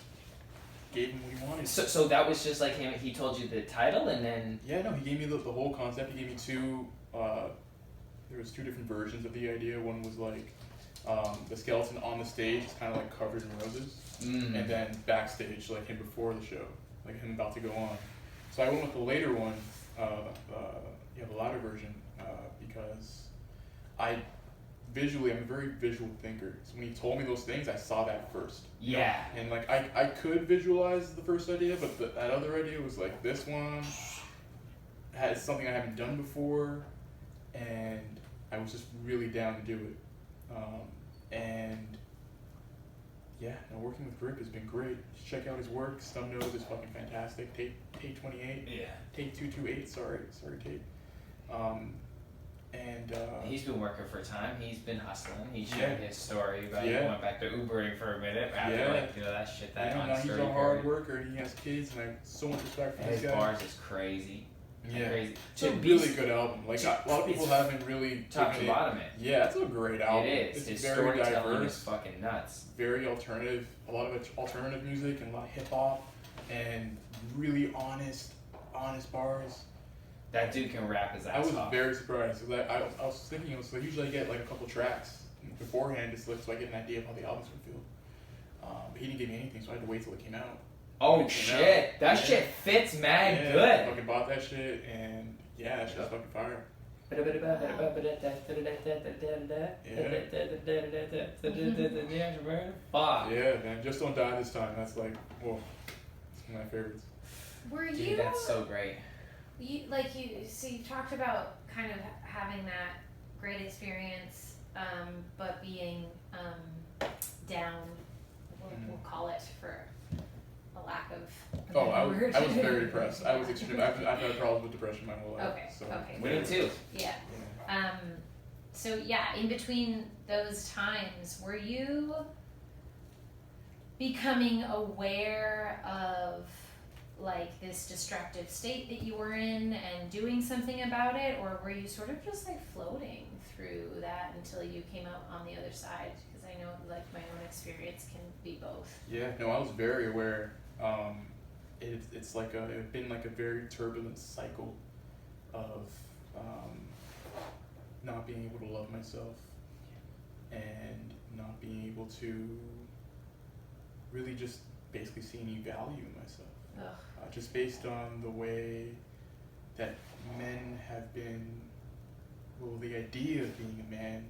gave him what he wanted. so that was just like him. He told you the title, and then Yeah, no, he gave me the whole concept. He gave me 2. There was 2 different versions of the idea. One was like the skeleton on the stage, kind of like covered in roses, and then backstage, like him before the show, like him about to go on. So I went with the later one, the latter version, because I'm a very visual thinker. So when he told me those things, I saw that first. Yeah. And like I could visualize the first idea, but that other idea was like this one has something I haven't done before, and I was just really down to do it. And yeah, no, working with Grip has been great. Check out his work. Stum Nose is fucking fantastic. Take 28. Yeah. Take 228. Sorry, Tate. And he's been working for time. He's been hustling. He Yeah. shared his story about he went back to Ubering for a minute after Yeah. like that shit that now he's story a hard period. worker and he has kids, and I have so much respect for His this guy. bars is crazy. Yeah. Crazy. It's a really good album. Like, a lot of people it's haven't really top to given it. bottom it. Yeah, it's a great album. It is. It's His very storytelling diverse, is fucking nuts. very alternative. A lot of it's alternative music and a lot of hip hop and really honest bars. That dude can rap his I ass was off. very surprised because I was thinking, so usually I get like a couple tracks beforehand just so I get an idea of how the album's gonna feel. But he didn't give me anything, so I had to wait till it came out. Oh shit! That shit fits mad I good. fucking bought that shit, and yeah, that shit's fucking fire. Fuck. Yeah, man, Just Don't Die This Time. That's like, whoa, it's one of my favorites. Were Dude, you that's so great. so you talked about kind of having that great experience, but being down. We'll call it for a lack of. a Oh, better word. I was very depressed. I was extreme. I've had problems with depression my whole life. Okay. So. Okay. Me too. Yeah. So yeah, in between those times, were you becoming aware of like this destructive state that you were in and doing something about it, or were you sort of just like floating through that until you came out on the other side? Because I know like my own experience can be both. Yeah, no, I was very aware. It's like it's been like a very turbulent cycle of not being able to love myself and not being able to really just basically see any value in myself. Just based on the way that men have been, well, the idea of being a man,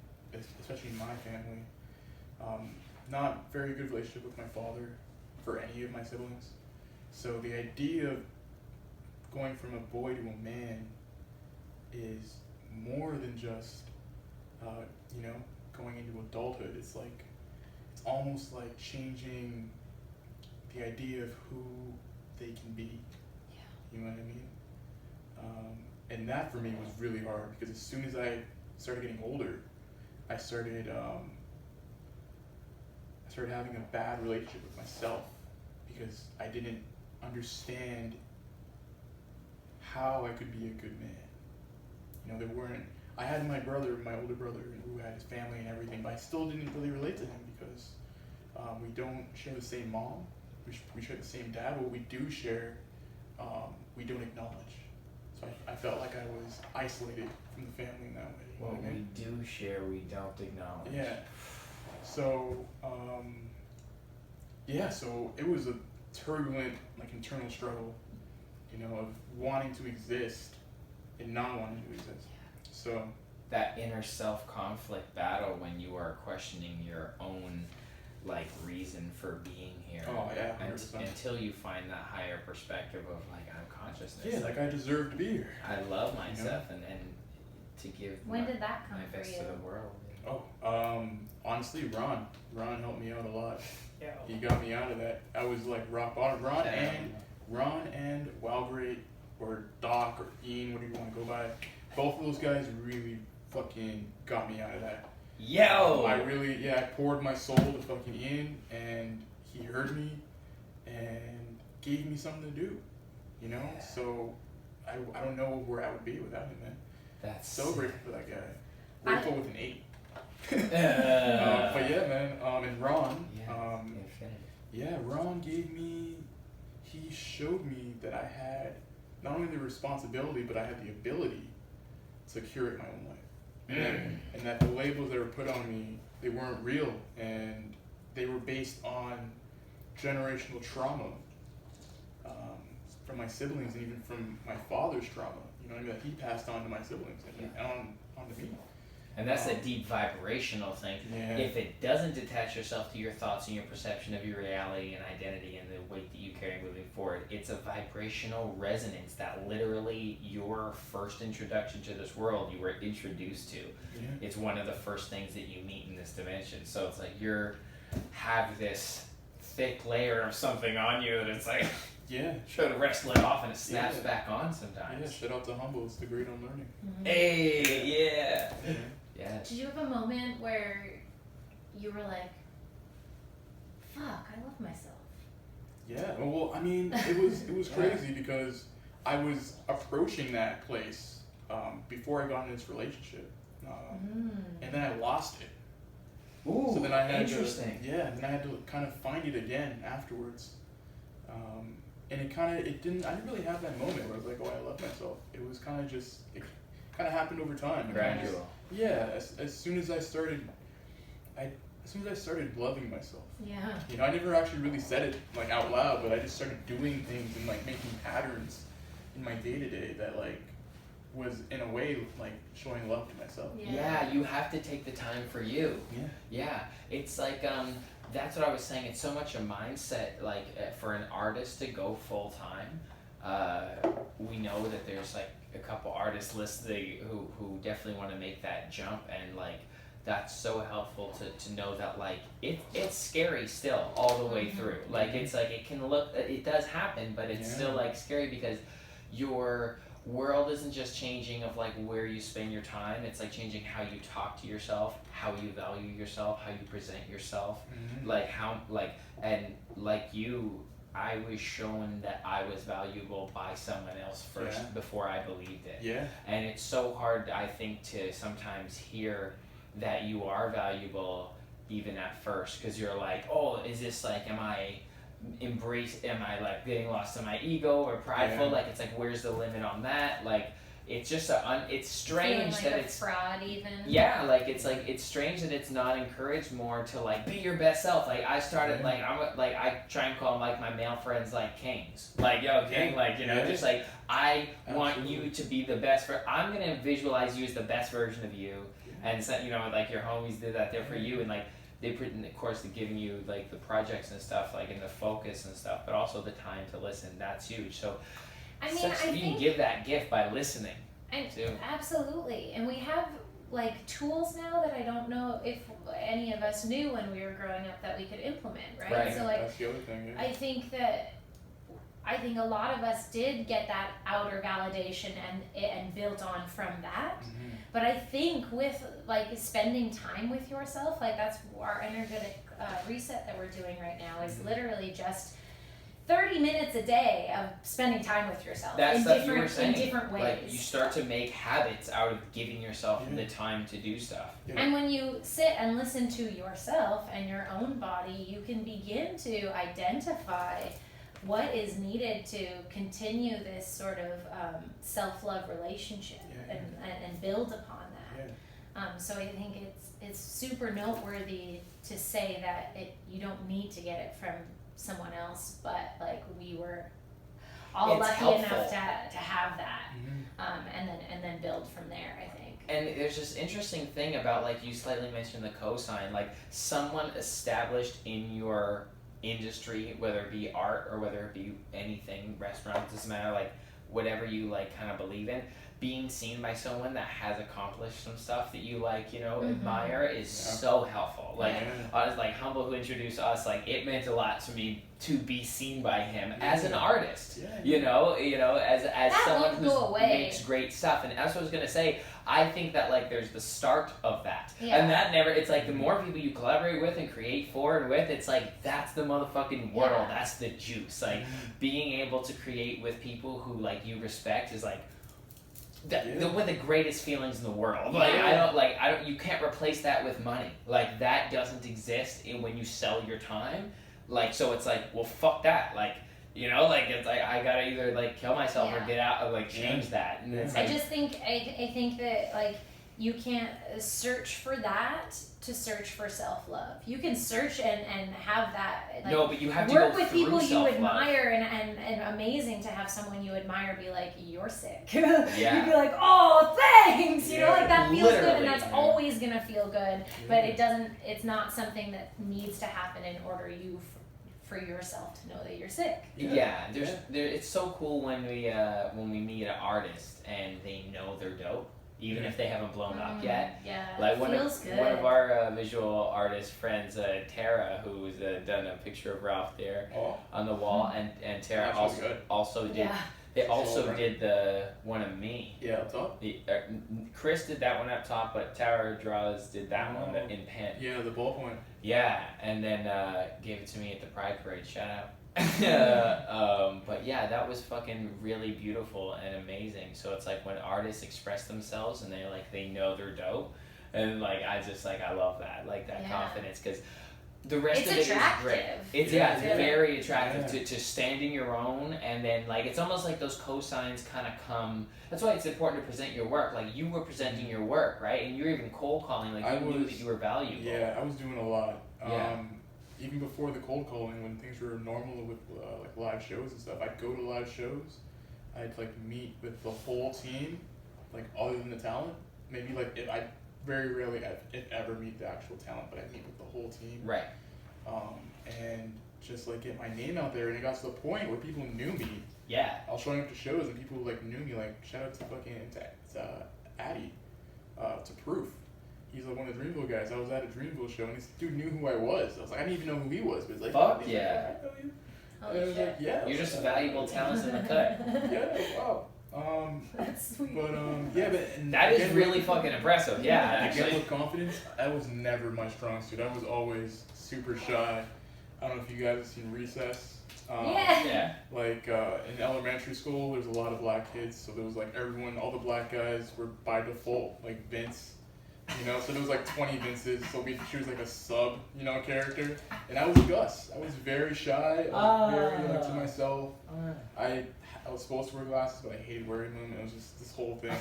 especially in my family, not very good relationship with my father for any of my siblings. So the idea of going from a boy to a man is more than just, going into adulthood. It's like, it's almost like changing the idea of who they can be. Yeah. You know what I mean? And that for me was really hard because as soon as I started getting older, I started having a bad relationship with myself because I didn't understand how I could be a good man. I had my older brother, who had his family and everything, but I still didn't really relate to him because we don't share the same mom, we share the same dad, but we do share, we don't acknowledge. So I felt like I was isolated from the family in that way. You know What what I mean? we do share, we don't acknowledge. Yeah. So, so it was a turbulent, like, internal struggle, of wanting to exist and not wanting to exist. So That inner self-conflict battle when you are questioning your own, like, reason for being here. Oh, yeah, 100%. Until you find that higher perspective of, like, unconsciousness. yeah, like I deserve to be here. I love myself and to give When did that come my for best you? to the world. Honestly, Ron helped me out a lot. Yeah. He got me out of that. I was like rock bottom. Ron and Walgrate or Doc or Ian, whatever you want to go by, both of those guys really fucking got me out of that. Yo! I poured my soul to fucking Ian, and he heard me and gave me something to do, Yeah. So I don't know where I would be without him, man. That's So grateful for that guy. Grateful with an 8. But yeah, man. And Ron, Infinity. Ron he showed me that I had not only the responsibility, but I had the ability to curate my own life. And that the labels that were put on me, they weren't real, and they were based on generational trauma from my siblings and even from my father's trauma, that he passed on to my siblings and on to me. And that's a deep vibrational thing. Yeah. If it doesn't detach yourself to your thoughts and your perception of your reality and identity and the weight that you carry moving forward, it's a vibrational resonance that literally your first introduction to this world you were introduced to. Yeah. It's one of the first things that you meet in this dimension. So it's like you have this thick layer of something on you that it's like Yeah. try to wrestle it off and it snaps Yeah. back on Yeah, sometimes. shout out to Humble, it's the great unlearning. Hey, yeah. Yeah. Yeah. Did you have a moment where you were like, fuck, I love myself? Yeah, well, I mean, it was crazy because I was approaching that place before I got in this relationship, and then I lost it. Ooh, So then I had interesting. then I had to kind of find it again afterwards, and I didn't really have that moment where I was like, oh, I love myself. It was kind of just, it kind of happened over time. And I just- Gradual. yeah, as soon as I started loving myself. Yeah. You know, I never actually really said it like out loud, but I just started doing things and like making patterns in my day to day that like was in a way like showing love to myself. Yeah, you have to take the time for you. Yeah. Yeah, it's like that's what I was saying. It's so much a mindset. Like for an artist to go full time, we know that there's like a couple artists listed who definitely want to make that jump, and like that's so helpful to know that like it's scary still all the way through. Like it's like it does happen, but it's still like scary because your world isn't just changing of like where you spend your time. It's like changing how you talk to yourself, how you value yourself, how you present yourself, like how like and like you. I was shown that I was valuable by someone else first before I believed it. Yeah. And it's so hard, I think, to sometimes hear that you are valuable even at first, because you're like, oh, is this like, am I like getting lost in my ego or prideful? Like, it's like, where's the limit on that? Like, it's just it's strange like that a it's fraud even. Yeah, like it's strange that it's not encouraged more to like be your best self. Like I started like I try and call like my male friends like kings. Like yo king, like you know, just like I want you to be the best. I'm gonna visualize you as the best version of you, and so, you know, like your homies did that there for you, and like they put in, of course, they're giving you like the projects and stuff, like and the focus and stuff, but also the time to listen. That's huge. So. I mean, you can give that gift by listening. Too. Absolutely. And we have like tools now that I don't know if any of us knew when we were growing up that we could implement, right? So like That's the other thing, I think a lot of us did get that outer validation and built on from that. But I think with like spending time with yourself, like that's our energetic reset that we're doing right now is literally just 30 minutes a day of spending time with yourself in different ways. Like you start to make habits out of giving yourself the time to do stuff. And when you sit and listen to yourself and your own body, you can begin to identify what is needed to continue this sort of self-love relationship and build upon that. So I think it's super noteworthy to say that you don't need to get it from someone else, but like we were all lucky enough to have that, and then build from there, I think. And there's this interesting thing about, like you slightly mentioned the cosign, like someone established in your industry, whether it be art or whether it be anything, restaurants, doesn't matter, like whatever you like kind of believe in, being seen by someone that has accomplished some stuff that you like, you know, admire is so helpful. Like I was like Humble who introduced us, like it meant a lot to me to be seen by him as an artist. You know, as that someone who makes great stuff. And that's what I was gonna say. I think that like there's the start of that. Yeah. And that never, it's like the more people you collaborate with and create for and with, it's like that's the motherfucking world. That's the juice. Like being able to create with people who like you respect is like one of the greatest feelings in the world. Like I don't you can't replace that with money. Like that doesn't exist when you sell your time. Like so it's like, well fuck that. Like, you know, like it's like I gotta either like kill myself or get out and like change that. And it's like, I think that like you can't search for that to search for self-love. You can search and have that, like, no, but you have to work go with through people you self-love. admire, and amazing to have someone you admire be like, you're sick. Yeah. You'd be like, oh, thanks. You know, like that feels good, Literally, and that's yeah. always gonna feel good. But it's not something that needs to happen in order for yourself to know that you're sick. Yeah, it's so cool when we meet an artist and they know they're dope, even if they haven't blown up yet. Yeah, Like it feels good. One of our visual artist friends, Tara, who's done a picture of Ralph there on the wall, and Tara also did. Yeah. They also did the one of me. Yeah, up top. Chris did that one up top, but Tara Draws did that one in pen. Yeah, the ballpoint. Yeah, and then gave it to me at the Pride Parade. Shout out. But yeah, that was fucking really beautiful and amazing. So it's like when artists express themselves and they know they're dope, and like I love that, like that confidence, because the rest of it attractive. is great. It's very attractive to stand in your own, and then like it's almost like those cosigns kind of come. That's why it's important to present your work. Like you were presenting your work, right? And you were even cold calling, like you knew that you were valuable. Yeah, I was doing a lot. Even before the cold calling, when things were normal with like live shows and stuff, I'd go to live shows. I'd like meet with the whole team, like other than the talent. Maybe like if I very rarely, if ever, meet the actual talent, but I meet with the whole team. Right. And just like get my name out there, and it got to the point where people knew me. Yeah. I was showing up to shows and people like knew me. Like shout out to fucking Addy, to Proof. He's like one of the Dreamville guys. I was at a Dreamville show and this dude knew who I was. I was like, I didn't even know who he was, but he's like, fuck he's yeah. Like, I know you. Holy And I was shit. like, yeah. You're just valuable talents in the cut. Yeah, wow. That's sweet. But yeah, but and That is again, really fucking impressive. Yeah, again, actually. with confidence, that was never my strong suit. I was always super shy. I don't know if you guys have seen Recess. Yeah. Like in elementary school, there's a lot of black kids, so there was like all the black guys were by default like Vince, you know. So there was like 20 Vinces, so we choose like a sub, character. And I was Gus. I was very shy. I was very like to myself. I was supposed to wear glasses, but I hated wearing them. It was just this whole thing.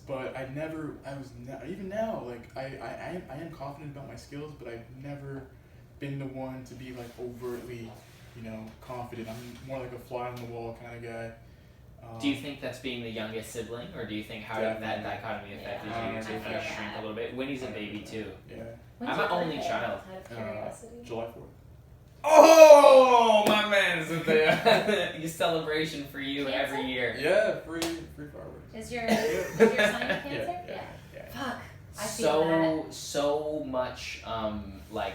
But even now, like I am confident about my skills, but I've never been the one to be like overtly, confident. I'm more like a fly on the wall kind of guy. Do you think that's being the youngest sibling, or do you think how that dichotomy affected you to kind of shrink a little bit? Winnie's a baby too. Yeah. I'm an only child. Out of curiosity. July 4th. Oh, my man! The celebration for you Cancer? every year. Yeah, free fireworks. Is your sign Cancer? Yeah. Fuck. I feel So much like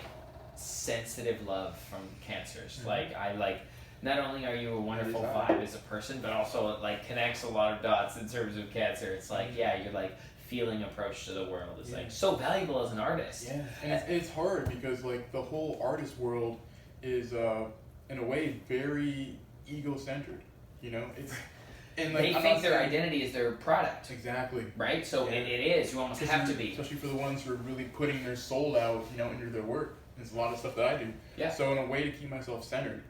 sensitive love from cancers. Mm-hmm. Like I like. Not only are you a wonderful vibe as a person, but also it like connects a lot of dots in terms of cancer. It's like you're like feeling approach to the world is like so valuable as an artist. Yeah, and it's hard because like the whole artist world is in a way very ego-centered. It's and like they think their identity is their product. Exactly. Right. So it is. You almost have to be. Especially for the ones who are really putting their soul out, into their work. There's a lot of stuff that I do. Yeah. So in a way to keep myself centered.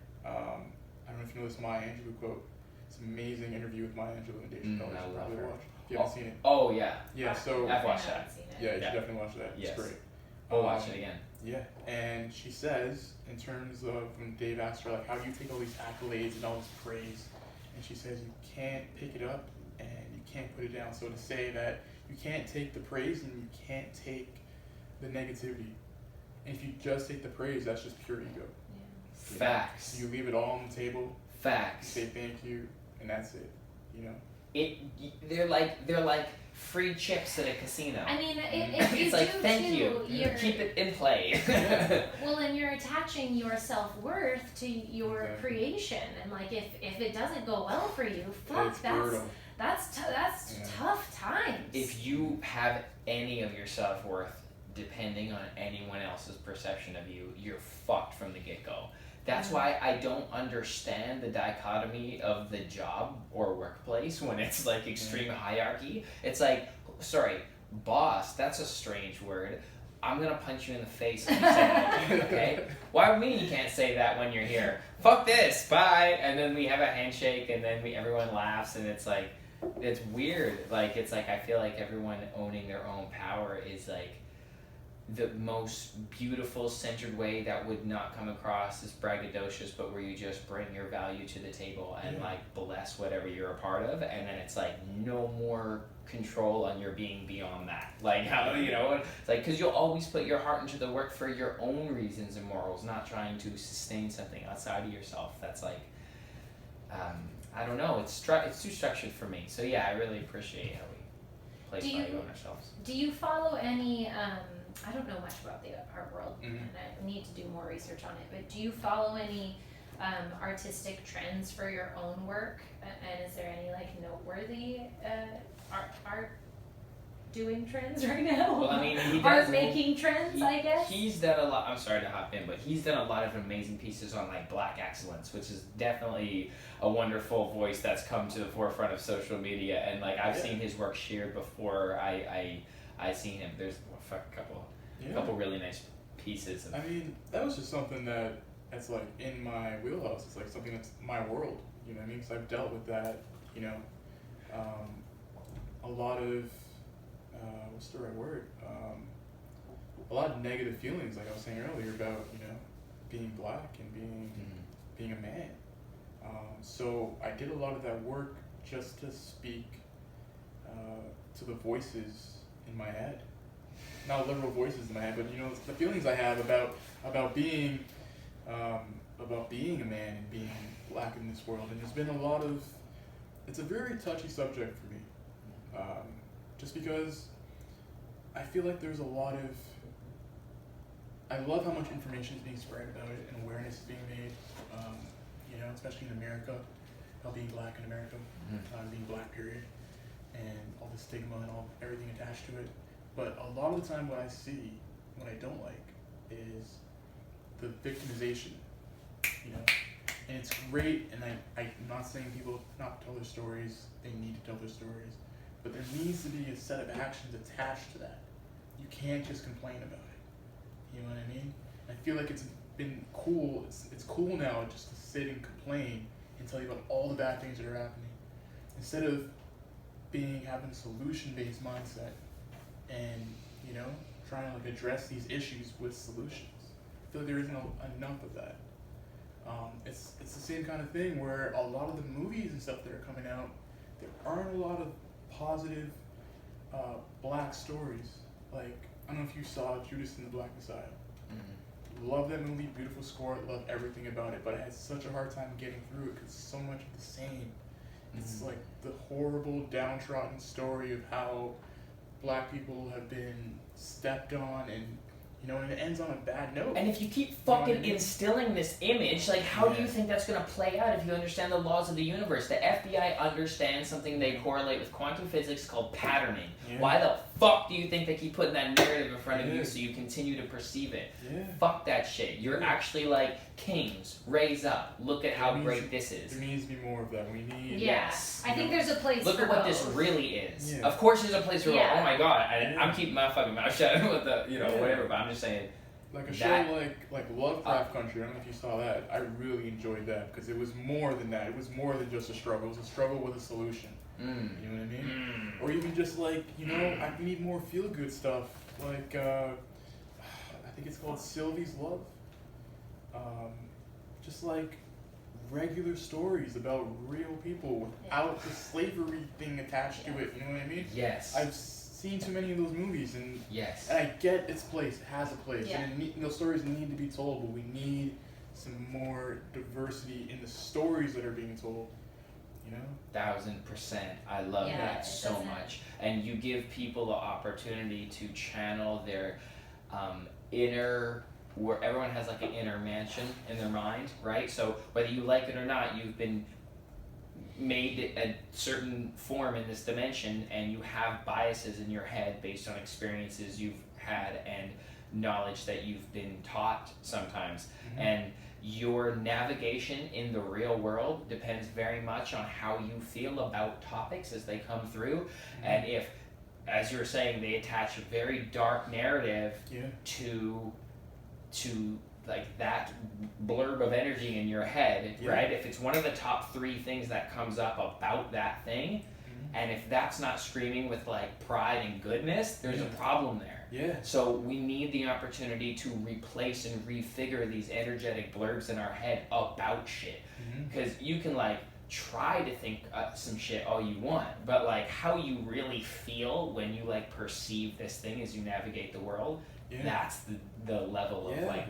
I don't know if you know this Maya Angelou quote. It's an amazing interview with Maya Angelou and Dave Chappelle. You should probably watch. If you haven't seen it. Oh yeah. Yeah. So I've watched that. yeah, you should definitely watch that. Yes. It's great. We'll watch it again. Yeah, and she says, in terms of when Dave asks her, like, how do you take all these accolades and all this praise? And she says, you can't pick it up and you can't put it down. So to say that you can't take the praise and you can't take the negativity. And if you just take the praise, that's just pure ego. Facts. You leave it all on the table. Facts. You say thank you, and that's it. They're like free chips at a casino. I mean, if you it's like do thank too, you. Keep it in play. Well, and you're attaching your self-worth to your creation, and like if it doesn't go well for you, fuck, that's tough times. If you have any of your self-worth depending on anyone else's perception of you, you're fucked from the get-go. That's why I don't understand the dichotomy of the job or workplace when it's like extreme hierarchy. It's like, sorry, boss, that's a strange word. I'm gonna punch you in the face if you say that, okay? Why me you can't say that when you're here? Fuck this, bye! And then we have a handshake and then everyone laughs and it's like, it's weird. Like, it's like I feel like everyone owning their own power is like the most beautiful, centered way that would not come across as braggadocious, but where you just bring your value to the table and like bless whatever you're a part of, and then it's like no more control on your being beyond that. Like, how, you know, it's like, because you'll always put your heart into the work for your own reasons and morals, not trying to sustain something outside of yourself. That's like, I don't know, it's too structured for me. So yeah, I really appreciate how we place value on ourselves. Do you follow any, I don't know much about the art world, Mm-hmm. and I need to do more research on it, but do you follow any artistic trends for your own work? And is there any like noteworthy art doing trends right now? Well, I mean, he does art making trends, I guess. He's done a lot. I'm sorry to hop in, but he's done a lot of amazing pieces on like Black excellence, which is definitely a wonderful voice that's come to the forefront of social media. And like I've seen his work shared before. I seen him. There's a couple really nice pieces. I mean, that was just something that's like in my wheelhouse. It's like something that's my world. You know what I mean? Because I've dealt with that. You know, a lot of what's the right word? A lot of negative feelings, like I was saying earlier, about, you know, being black and being a man. So I did a lot of that work just to speak to the voices in my head. Not literal voices in my head, but you know, the feelings I have about being a man and being black in this world. And there's been it's a very touchy subject for me, just because I feel like there's a lot of, I love how much information is being spread about it and awareness is being made, you know, especially in America, how being black in America, being black period, and all the stigma and everything attached to it. But a lot of the time what I see, what I don't like, is the victimization, you know. And it's great, and I'm not saying people not tell their stories, they need to tell their stories, but there needs to be a set of actions attached to that. You can't just complain about it. You know what I mean? I feel like it's been cool, it's cool now just to sit and complain and tell you about all the bad things that are happening, instead of having a solution-based mindset and, you know, trying to like address these issues with solutions. I feel like there isn't enough of that. It's the same kind of thing where a lot of the movies and stuff that are coming out, there aren't a lot of positive black stories. Like, I don't know if you saw Judas and the Black Messiah. Love that movie, beautiful score, love everything about it, but I had such a hard time getting through it because so much of the same. It's like the horrible, downtrodden story of how black people have been stepped on, and you know, and it ends on a bad note. And if you keep fucking instilling this image, like, how do you think that's going to play out if you understand the laws of the universe? The FBI understands something they correlate with quantum physics called patterning. Why the fuck do you think they keep putting that narrative in front of you so you continue to perceive it? Fuck that shit. You're actually like, kings, raise up. Look at how great this is. There needs to be more of that. We need... Yes. I think there's a place Look for at what both. this really is. Of course there's a place for oh my god, I'm keeping my fucking mouth shut with the, you know, whatever, but I'm just saying. Like a show like Lovecraft Country, I don't know if you saw that. I really enjoyed that because it was more than that. It was more than just a struggle. It was a struggle with a solution. You know what I mean? Or even just like, you know, I need more feel-good stuff. Like, I think it's called Sylvie's Love. Just like regular stories about real people without the slavery thing attached to it. You know what I mean? Yes. I've seen too many of those movies, and and I get its place. It has a place, and those stories need to be told. But we need some more diversity in the stories that are being told. You know, 1000%. I love that so much. And you give people the opportunity to channel their inner, where everyone has like an inner mansion in their mind, right? So whether you like it or not, you've been made a certain form in this dimension, and you have biases in your head based on experiences you've had and knowledge that you've been taught sometimes. And your navigation in the real world depends very much on how you feel about topics as they come through. And if, as you were saying, they attach a very dark narrative to like that blurb of energy in your head, right? If it's one of the top 3 things that comes up about that thing, And if that's not screaming with like pride and goodness, there's a problem there. Yeah. So we need the opportunity to replace and refigure these energetic blurbs in our head about shit. Because you can like try to think some shit all you want, but like how you really feel when you like perceive this thing as you navigate the world, that's the level of like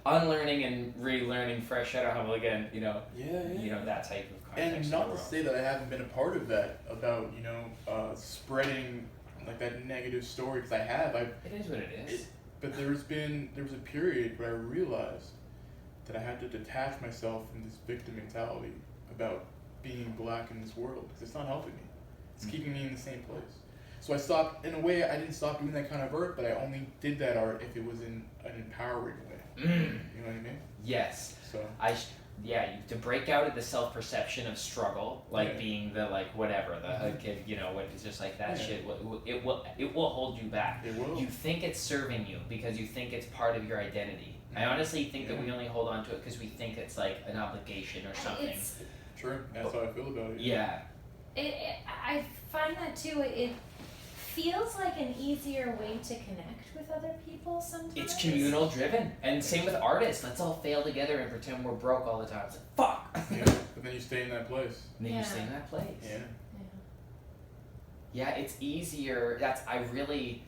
unlearning and relearning fresh out of humble again, you know, you know, that type of context. And not to say that I haven't been a part of that, about, you know, spreading like that negative story, because I have. It is what it is. But there was a period where I realized that I had to detach myself from this victim mentality about being black in this world, because it's not helping me. It's keeping me in the same place. So I stopped, in a way, I didn't stop doing that kind of art, but I only did that art if it was in an empowering way. You know what I mean? Yes. So to break out of the self-perception of struggle, like being the like whatever, the hood kid, you know, what it's just like that shit. It will hold you back. It will. You think it's serving you because you think it's part of your identity. I honestly think that we only hold on to it because we think it's like an obligation or something. True. That's how I feel about it. Yeah. I find that too. It feels like an easier way to connect with other people sometimes. It's communal driven, and same with artists. Let's all fail together and pretend we're broke all the time. It's like fuck. Yeah, but then you stay in that place. And then you stay in that place. Yeah. It's easier. I really,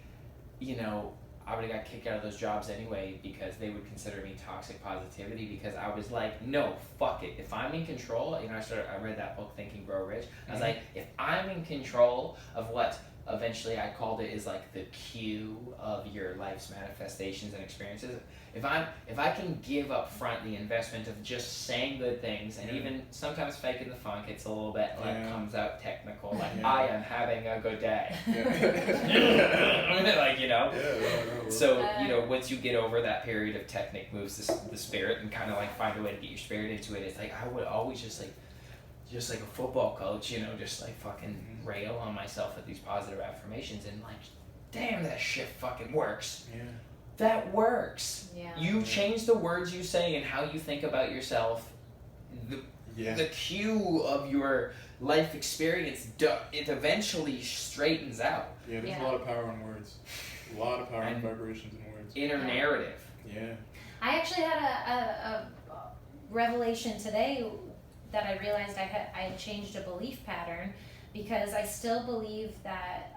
you know, I would have got kicked out of those jobs anyway because they would consider me toxic positivity, because I was like, no, fuck it. If I'm in control, you know, I read that book, Think and Grow Rich. I was like, if I'm in control of what eventually I called it is like the cue of your life's manifestations and experiences. If I can give up front the investment of just saying good things, and even sometimes faking the funk, it's a little bit like comes out technical, like I am having a good day. Like, you know. So, you know, once you get over that period of technique moves the spirit and kind of like find a way to get your spirit into it, it's like I would always just like a football coach, you know, just like fucking rail on myself with these positive affirmations, and like, damn, that shit fucking works. Yeah. That works. Yeah. You change the words you say and how you think about yourself. The cue of your life experience, it eventually straightens out. Yeah, there's a lot of power in words. A lot of power in vibrations in words. Inner narrative. Yeah. I actually had a revelation today that I realized I had changed a belief pattern, because I still believe that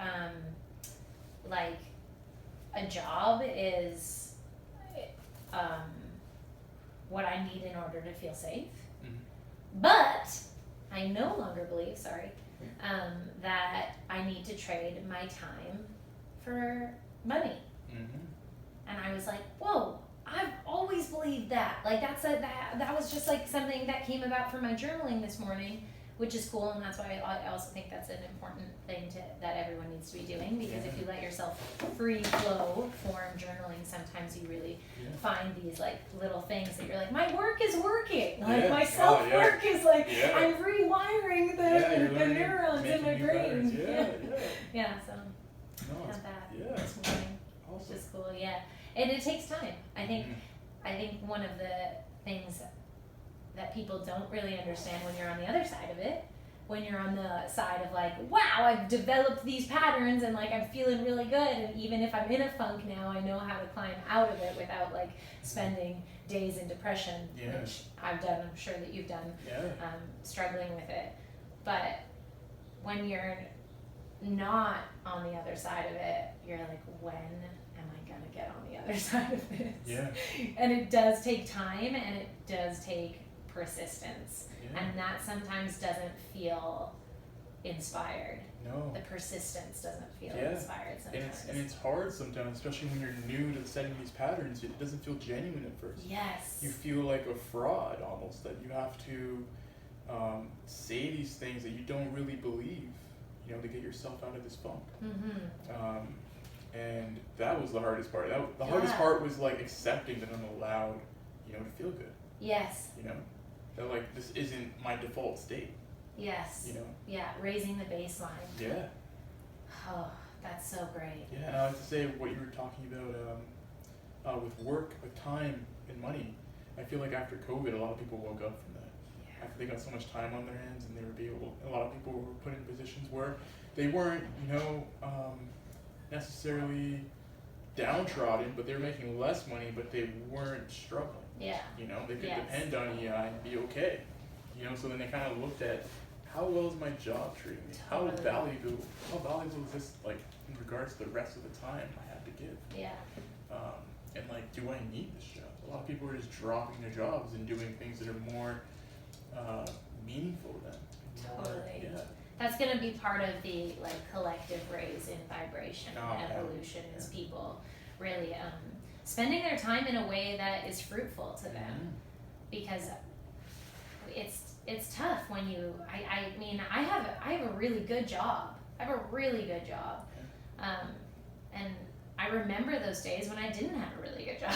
like a job is what I need in order to feel safe. But I no longer believe, that I need to trade my time for money. And I was like, whoa, I've always believed that. Like that was just like something that came about from my journaling this morning, which is cool, and that's why I also think that's an important thing that everyone needs to be doing, because if you let yourself free flow form journaling, sometimes you really find these like little things that you're like, my work is working, like my self-work is like, I'm rewiring the neurons in my brain. So I had that this morning, which is cool. And it takes time. I think one of the things that people don't really understand when you're on the other side of it, when you're on the side of like, wow, I've developed these patterns and like I'm feeling really good, and even if I'm in a funk now, I know how to climb out of it without like spending days in depression, which I've done, I'm sure that you've done, struggling with it. But when you're not on the other side of it, you're like, when am I gonna get on the other side of this? And it does take time, and it does take persistence, and that sometimes doesn't feel inspired. No. The persistence doesn't feel inspired sometimes. And it's hard sometimes, especially when you're new to setting these patterns. It doesn't feel genuine at first. Yes. You feel like a fraud almost, that you have to say these things that you don't really believe, you know, to get yourself out of this funk. And that was the hardest part. The hardest part was like accepting that I'm allowed, you know, to feel good. Yes. You know, that like this isn't my default state. Yes. You know. Yeah, raising the baseline. Yeah. Oh, that's so great. Yeah, and I like to say what you were talking about with work, with time, and money. I feel like after COVID, a lot of people woke up from that. after they got so much time on their hands, and a lot of people were put in positions where they weren't, necessarily downtrodden, but they were making less money, but they weren't struggling. Yeah. They could Yes. depend on EI and be okay. So then they kind of looked at, how well is my job treating me? Totally. How valuable is this, like, in regards to the rest of the time I have to give? Yeah. And like, do I need this job? A lot of people are just dropping their jobs and doing things that are more meaningful to them. Totally. Yeah. That's going to be part of the collective raise in vibration Oh, evolution yeah. is people really spending their time in a way that is fruitful to them, because it's tough when you I mean I have a really good job. And I remember those days when I didn't have a really good job.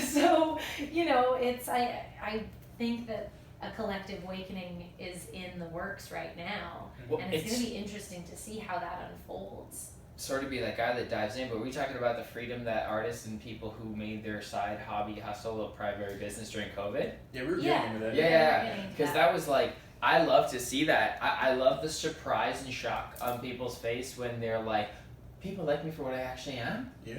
So, it's I think that a collective awakening is in the works right now. Well, And it's going to be interesting to see how that unfolds. Sort of be that guy that dives in, but we're talking about the freedom that artists and people who made their side hobby hustle a primary business during COVID. Yeah, we were Yeah. getting into that. Yeah, because that was like, I love to see that. I love the surprise and shock on people's face when they're like, people like me for what I actually am? Yeah.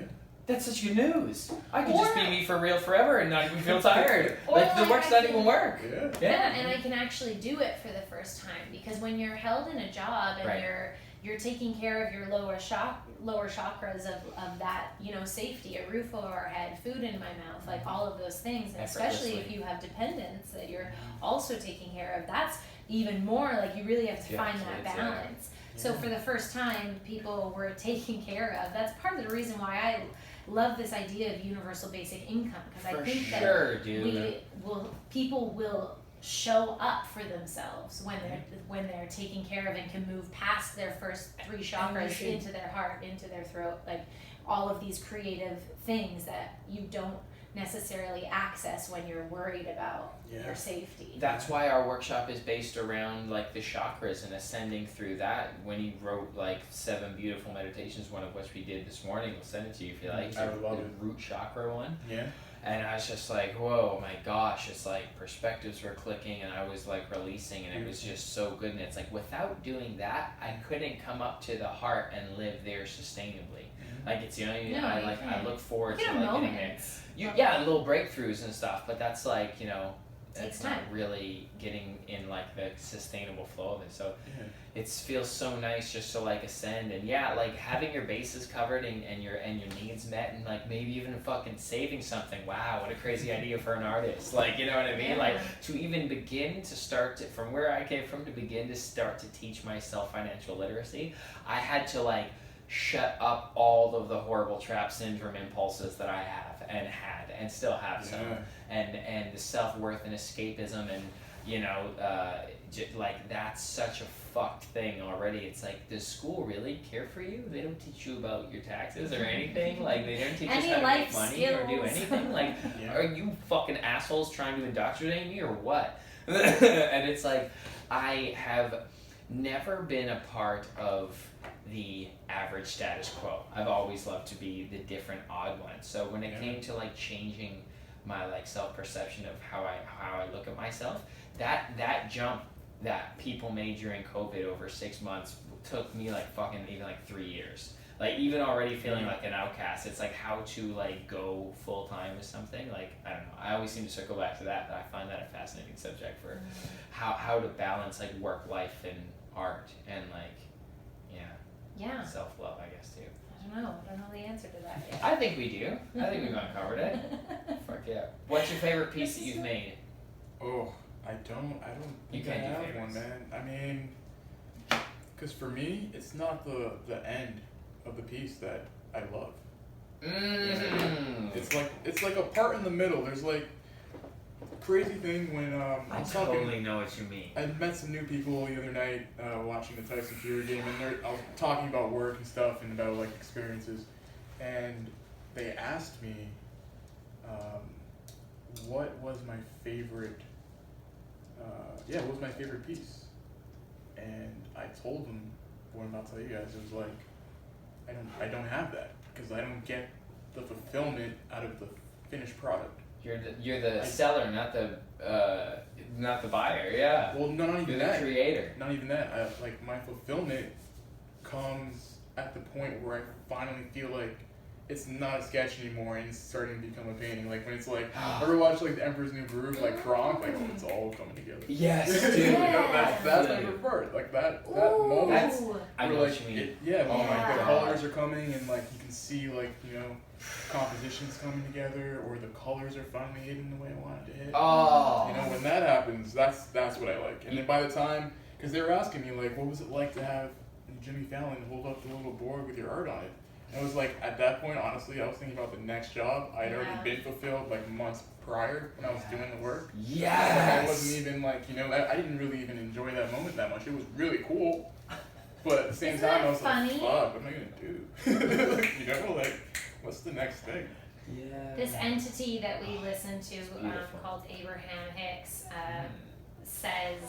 That's such good news. I could Or- just be me for real forever and not even feel tired. Or Like, the like work's I not can- even work. Yeah. Yeah, and I can actually do it for the first time, because when you're held in a job and Right. you're taking care of your lower chakras of that, safety, a roof over our head, food in my mouth, like all of those things, and especially if Effortlessly. you have dependents that you're also taking care of, that's even more like you really have to Yeah, find so that it's, balance. So for the first time, people were taken care of. That's part of the reason why I love this idea of universal basic income, because I For think that sure, dude. people will show up for themselves when they're taken care of and can move past their first three chakras into their heart, into their throat, like all of these creative things that you don't necessarily access when you're worried about your safety. That's why our workshop is based around like the chakras and ascending through that. When he wrote like 7 beautiful meditations, one of which we did this morning, we'll send it to you if you like. I would love the it. root chakra one. Yeah. And I was just like, whoa, my gosh, it's like perspectives were clicking and I was like releasing, and it was just so good. And it's like, without doing that, I couldn't come up to the heart and live there sustainably. Like, it's, No, I you can't. look forward You to get like getting there. moments. Yeah, little breakthroughs and stuff, but that's like, Takes it's not time. really getting in like the sustainable flow of it. So Yeah. it feels so nice just to like ascend, and like having your bases covered and your needs met, and like maybe even fucking saving something. Wow, what a crazy idea for an artist. Like, you know what I mean? Yeah. Like, to even begin to start from where I came from, to begin to start to teach myself financial literacy, I had to like shut up all of the horrible trap syndrome impulses that I have and still have some, and the self-worth and escapism, and like that's such a fucked thing already. It's like, does school really care for you? They don't teach you about your taxes or anything. Like, they don't teach us Any how to life make money or do skills. anything. Like, Yeah. are you fucking assholes trying to indoctrinate me or what? And it's like, I have never been a part of the average status quo. I've always loved to be the different odd one. So when it came to like changing my like self-perception of how I look at myself, that jump that people made during COVID over 6 months took me like fucking even like 3 years. Like, even already feeling like an outcast, it's like how to like go full time with something. Like, I don't know, I always seem to circle back to that, but I find that a fascinating subject for how to balance like work life and art and like self-love, I guess, too. I don't know the answer to that yet. I think we do. I think we've uncovered it. Fuck yeah. What's your favorite piece that you've made? Oh, I don't You think I can't do have favorites. one, man. I mean, because for me, it's not the end of the piece that I love. It's like a part in the middle. There's like crazy thing when I totally know what you mean. I met some new people the other night watching the Tyson Fury game, and I was talking about work and stuff and about like experiences, and they asked me what was my favorite what was my favorite piece, and I told them what I'm about to tell you guys. It was like, I don't have that, because I don't get the fulfillment out of the finished product. You're the seller, not the not the buyer. Yeah. Well, no, not You're even the that. creator. Not even that. Like my fulfillment comes at the point where I finally feel like it's not a sketch anymore and it's starting to become a painting. Like when it's like, ever watch like The Emperor's New Groove, like Kronk, like oh, it's all coming together. Yes, dude. You know, that's my favorite part. Like that moment. That's, I know where, what like, you mean. Oh my Yeah. the colors are coming and like you can see like, you know, compositions coming together or the colors are finally hitting the way I wanted to hit. Oh. You know, when that happens, that's what I like. And then by the time, because they were asking me like, what was it like to have Jimmy Fallon hold up the little board with your art on it? And it was like, at that point, honestly, I was thinking about the next job. I'd already been fulfilled like months prior when I was doing the work. Yes. Like, I wasn't even like, you know, I didn't really even enjoy that moment that much. It was really cool. But at the same time, I was funny? like, fuck, what am I going to do? Like, you know, like, what's the next thing? Yeah. This entity that we listen to beautiful. called Abraham Hicks says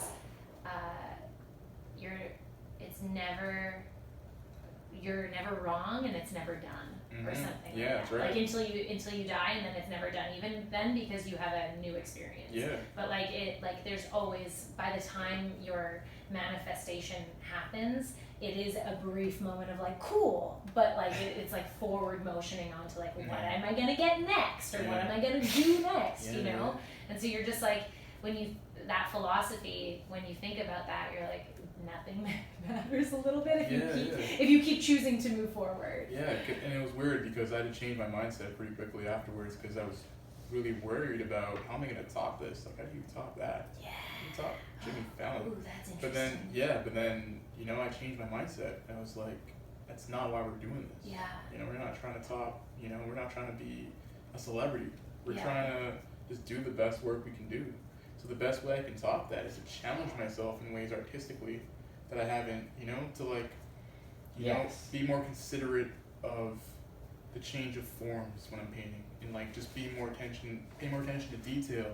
you're never wrong and it's never done or something. Yeah, like that's that. right. Like until you die and then it's never done. Even then because you have a new experience. Yeah. But like there's always, by the time your manifestation happens, it is a brief moment of like cool, but like it's like forward motioning onto like what am I gonna get next or what am I gonna do next, you know? And so you're just like, that philosophy, when you think about that, you're like, nothing matters a little bit if you keep choosing to move forward. Yeah, and it was weird because I had to change my mindset pretty quickly afterwards because I was really worried about how am I going to top this? Like, how do you top that? Yeah. How do you top Jimmy Fallon? Ooh, that's interesting. But then, you know, I changed my mindset. And I was like, that's not why we're doing this. Yeah. You know, we're not trying to top, you know, we're not trying to be a celebrity. We're Yeah. trying to just do the best work we can do. So the best way I can top that is to challenge myself in ways artistically that I haven't, you know, to like, you know, be more considerate of the change of forms when I'm painting and like just pay more attention to detail.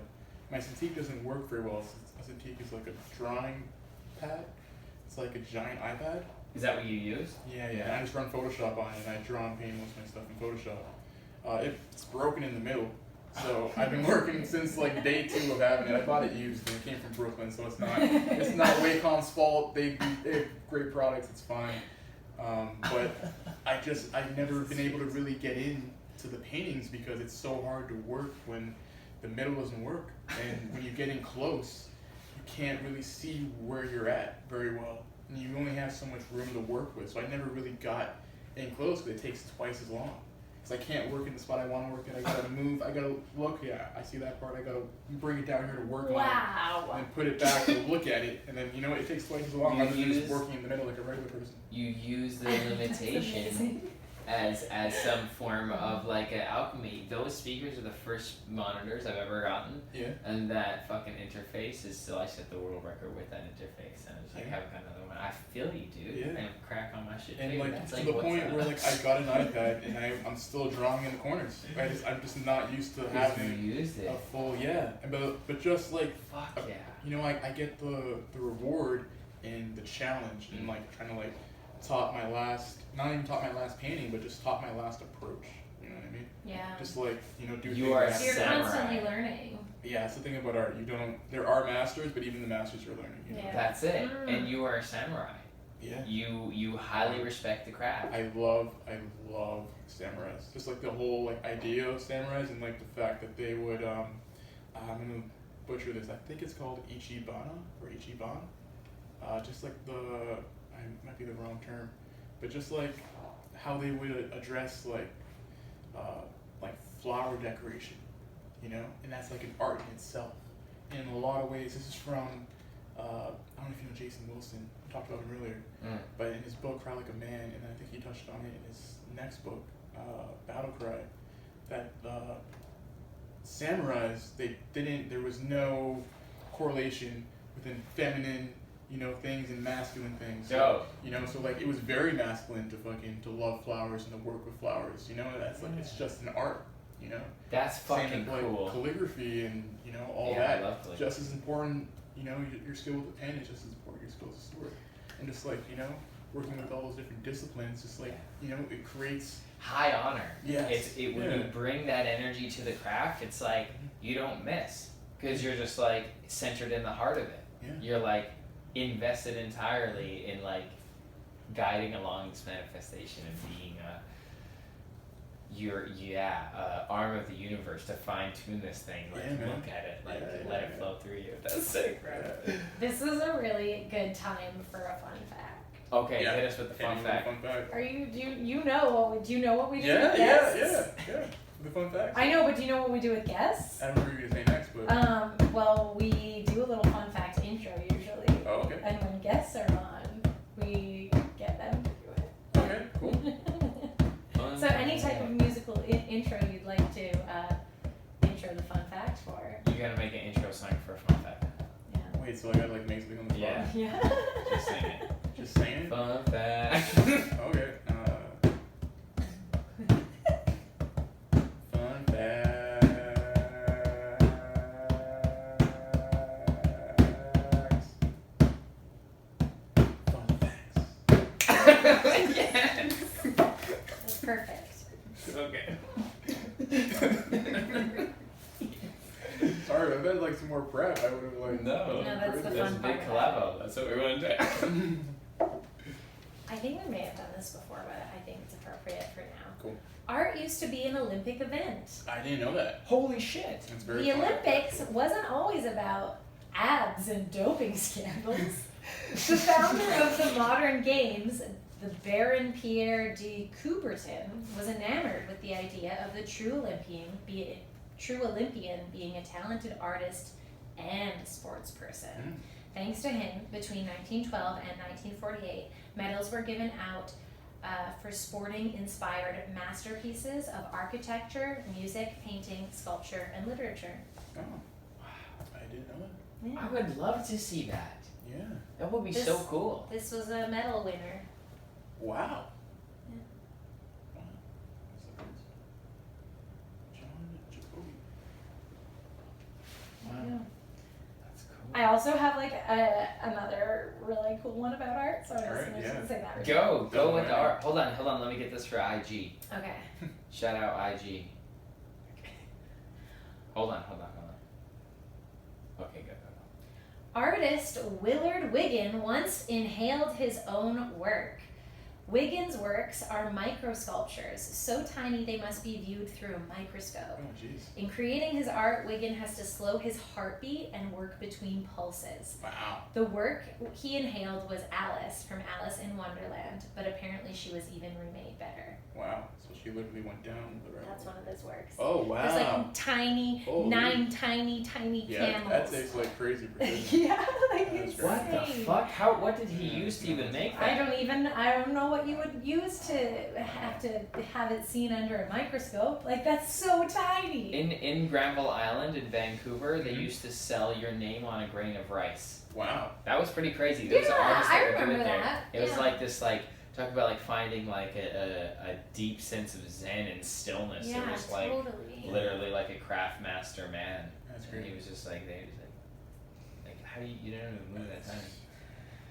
My Cintiq doesn't work very well. A Cintiq is like a drawing pad. It's like a giant iPad. Is that what you use? Yeah. And I just run Photoshop on it and I draw and paint most of my stuff in Photoshop. It's broken in the middle. So I've been working since like day 2 of having it. I bought it used and it came from Brooklyn, so it's not Wacom's fault. They have great products, it's fine. But I've never been able to really get into the paintings because it's so hard to work when the middle doesn't work. And when you get in close, you can't really see where you're at very well. And you only have so much room to work with. So I never really got in close because it takes twice as long. Because I can't work in the spot I want to work in. I gotta move. I gotta look. Yeah, I see that part. I gotta bring it down here to work on it. Wow. And then put it back to look at it. And then, you know, it takes twice as long rather than just working in the middle like a regular person. You use the limitation as some form of like an alchemy. Those speakers are the first monitors I've ever gotten. Yeah. And that fucking interface is still, I set the world record with that interface. And I was like, haven't got another one. I feel you, dude. Yeah. And crack on my shit. And too. like That's to the what's point up? where like I got an iPad and I'm still drawing in the corners. I'm just not used to having used it. a full but just like Fuck yeah. you know, I get the reward and the challenge and like trying to like not even top my last painting, but just top my last approach. You know what I mean? Yeah. Just like, you know, do You things are I So have you're to- samurai. constantly learning. Yeah, that's the thing about art. There are masters, but even the masters are learning. You know? Yeah. That's it. And you are a samurai. Yeah. You highly respect the craft. I love samurais. Just like the whole like idea of samurais and like the fact that they would I'm gonna butcher this. I think it's called Ichibana or Ichiban. Just like I might be the wrong term, but just like how they would address like flower decoration, you know, and that's like an art in itself. And in a lot of ways, this is from I don't know if you know Jason Wilson. I talked about him earlier, but in his book Cry Like a Man, and I think he touched on it in his next book, Battle Cry, that samurais, there was no correlation within feminine, you know, things and masculine things. Dope. You know, so like it was very masculine to love flowers and to work with flowers. You know, that's like it's just an art. You know, That's fucking same with, cool. like calligraphy and you know all Yeah, that. I love calligraphy. Just as important. You know, your skill with the pen is just as important. Your skill as a steward, and just like you know, working with all those different disciplines, just like you know, it creates high honor. Yes. When you bring that energy to the craft, it's like you don't miss. Because you're just like centered in the heart of it. Yeah. You're like invested entirely in like guiding along this manifestation and being arm of the universe to fine tune this thing. Like look at it, like let it flow through you. That's sick, right? This is a really good time for a fun fact. Okay, hit us with the fun fact. Are you do you know what we do Yeah, with guests? yeah. The fun facts. I know, but do you know what we do with guests? I don't know what you're gonna say next, but Well, we do a little fun fact intro usually. oh, okay. And when guests are on, we get them to do it. Okay, cool. So any type of musical intro you'd like to intro the fun fact for. You gotta make an intro song for a fun fact. Yeah. Wait, so I gotta like make something on the spot? Yeah. Yeah. Just sing it. Just saying it? Fun fact. Okay. Fun facts. Fun facts. Yes. That's perfect. Okay. Sorry, if I had like some more prep, I would have like. No, that's the that's fun a big part. collabo. That's what we want to do. I think we may have done this before, but I think it's appropriate for now. Cool. Art used to be an Olympic event. I didn't know that. Holy shit. It's very The fun. Olympics wasn't always about abs and doping scandals. The founder of the modern games, the Baron Pierre de Coubertin, was enamored with the idea of the true Olympian being a talented artist and sports person. Thanks to him, between 1912 and 1948, medals were given out for sporting-inspired masterpieces of architecture, music, painting, sculpture, and literature. Oh, I didn't know that. Yeah. I would love to see that. Yeah. That would be This- so cool. This was a medal winner. Wow. Yeah. Wow. John Jacoby. Yeah. That's cool. I also have like another really cool one about art, so I'm just Alright, gonna yeah. say that. Go with the art. Hold on, let me get this for IG. Okay. Shout out IG. Hold on. Okay, go. Artist Willard Wiggin once inhaled his own work. Wiggins' works are microsculptures, so tiny they must be viewed through a microscope. Oh, jeez. In creating his art, Wiggin has to slow his heartbeat and work between pulses. Wow. The work he inhaled was Alice from Alice in Wonderland, but apparently she was even remade better. Wow. So she literally went down the rabbit That's hole. one of those works. Oh, wow. There's like tiny, Holy. 9 tiny Yeah, camels. that takes like crazy precision. Yeah, like That's it's great. What the fuck? What did he use to even make that? I don't know what you would use to have it seen under a microscope. Like that's so tiny. In Granville Island in Vancouver, they used to sell your name on a grain of rice. Wow. That was pretty crazy. There was an Yeah, artist I that would do remember it there. that. It was Yeah. like this, like talk about like finding like a deep sense of zen and stillness. Yeah, It was like totally. literally like a craft master man. That's And great. he was just like how do you don't even move that time.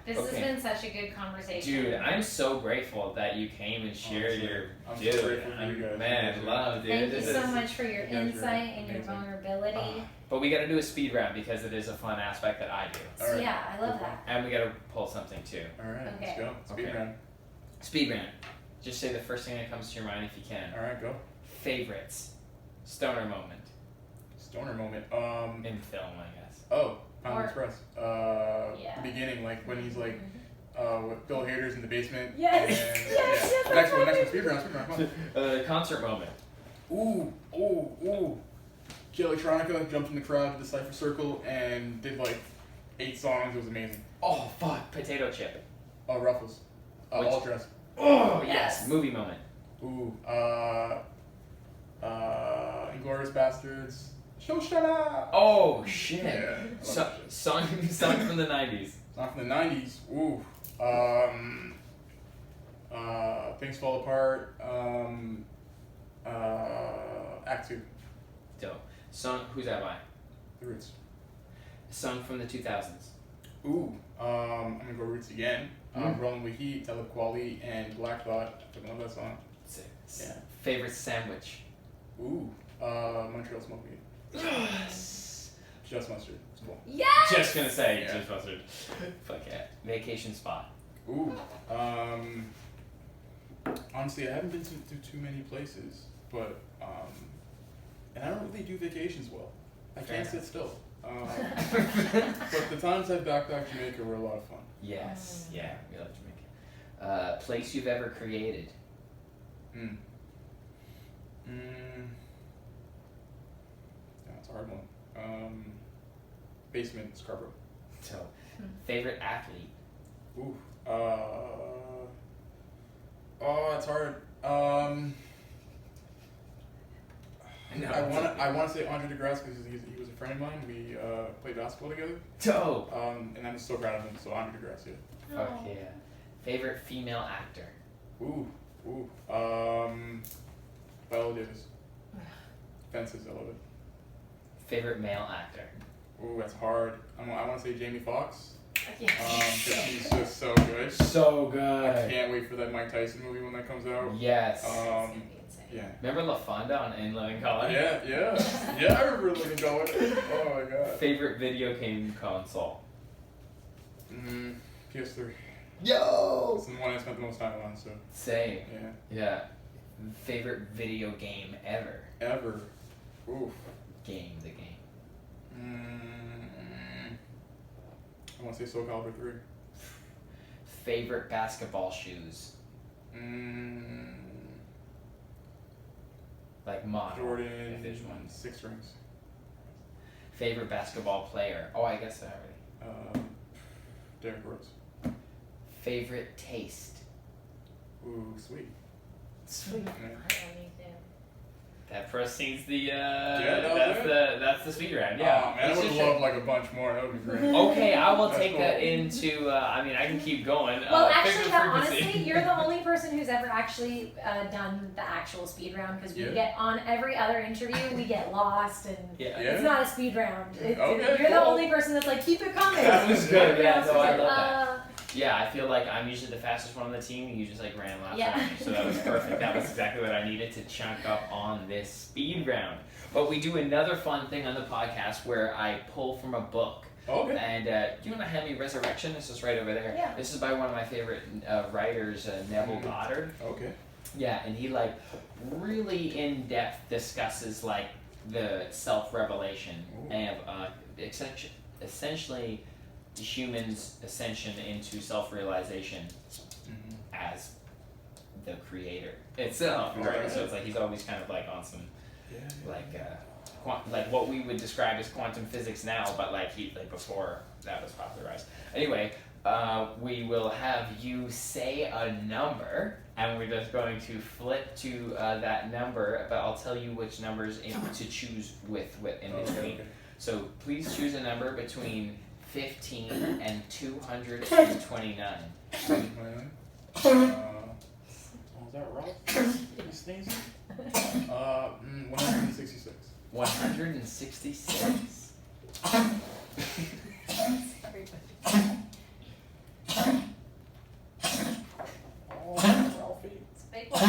This Okay. has been such a good conversation. Dude, I'm so grateful that you came and shared Honestly, your I'm so dude. grateful for you guys. Man, love, dude. Thank you This so is- much for your you guys are insight and your amazing. vulnerability. But we got to do a speed round because it is a fun aspect that I do, So Alright. yeah, I love that. and we got to pull something too. Alright, Okay. let's go. Speed Okay. round. Speed round. Just say the first thing that comes to your mind if you can. Alright, go. Favorites. Stoner moment Stoner moment. in film, I guess. Oh, Pound Or- Express. Yeah. The beginning, like when he's like, with Bill Hader's in the basement. Yes, And, yes, yeah. yes, Next that's one, what speed round, come on. Concert moment. Ooh. Electronica jumped in the crowd, did the Cypher Circle, and did like 8 songs. It was amazing. Oh fuck, potato chip. Ruffles. Which- All dressed. Oh yes, Yes. movie moment. Ooh. Inglourious Bastards. Shoshana! Oh shit. Yeah. I love that shit. Song from the 90s. Not from the 90s. Ooh. Things Fall Apart. Act 2. Dope. Song, who's that by? The Roots. Song from the 2000s. Ooh. I'm gonna go Roots again. Mm. Rolling with Heat, Talib Kweli, and Black Thought. I love that song. Sick. Yeah. Favorite sandwich. Ooh. Montreal Smoke Meat. Yes. Just mustard. It's cool. Yes! Just gonna say, Yeah. just mustard. Fuck yeah. Vacation spot. Ooh. Honestly, I haven't been to too many places, but and I don't really do vacations well. I can't sit still. But the times I've backpacked Jamaica were a lot of fun. Yes. Yeah, we love Jamaica. Place you've ever created. That's a hard one. Basement, Scarborough. So, favorite athlete. Ooh. It's hard. No, I want to say Andre DeGrasse because he was a friend of mine. We played basketball together. Dope. And I'm so proud of him. So Andre DeGrasse, yeah. Fuck yeah. Favorite female actor. Ooh. Viola Davis. Fences, I love it. Favorite male actor. Ooh, that's hard. I want to say Jamie Foxx. Yes. 'Cause he's just so good. So I good. can't wait for that Mike Tyson movie when that comes out. Yes. It's gonna be insane. Yeah. Remember LaFonda on In Living Color? Yeah, I remember looking going. Oh my god. Favorite video game console. PS3. Yo! It's the one I spent the most time on, so. Same. Yeah. Yeah. Favorite video game ever. Ever. Oof. The game. I want to say Soul Calibur 3. Favorite basketball shoes. Like model. Jordan. If there's one. 6 rings. Favorite basketball player. Oh, I guess I already. Derrick Rose. Favorite taste. Ooh, sweet. Sweet. Yeah. That proceeds the that's the speed round. Yeah. Oh man, I would have loved like a bunch more. That would be great. Okay, I will That's take cool. that into. I mean, I can keep going. Well, Favorite actually, frequency. honestly, you're the only person who's ever actually done the actual speed round because we Yeah. get on every other interview, we get lost and Yeah. it's not a speed round. Okay, You're the cool. only person that's like, keep it coming. That was good. Yeah, Everyone no, I else is love like, that. Yeah, I feel like I'm usually the fastest one on the team. You just like ran last Yeah. round, so that was perfect. That was exactly what I needed to chunk up on this speed round. But we do another fun thing on the podcast where I pull from a book. Okay. And do you want to hand me Resurrection? This is right over there. Yeah. This is by one of my favorite writers, Neville Goddard. Okay. Yeah, and he like really in depth discusses like the self-revelation and essentially the human's ascension into self-realization as the creator itself, right? Alright. So it's like he's always kind of like on some Yeah. like what we would describe as quantum physics now, but like before that was popularized. Anyway, we will have you say a number, and we're just going to flip to that number, but I'll tell you which numbers to choose with in between. Okay. So please choose a number between 15 and 229. Was that right? You sneezing? 166. 166. Oh, Ralphie. It's a big one.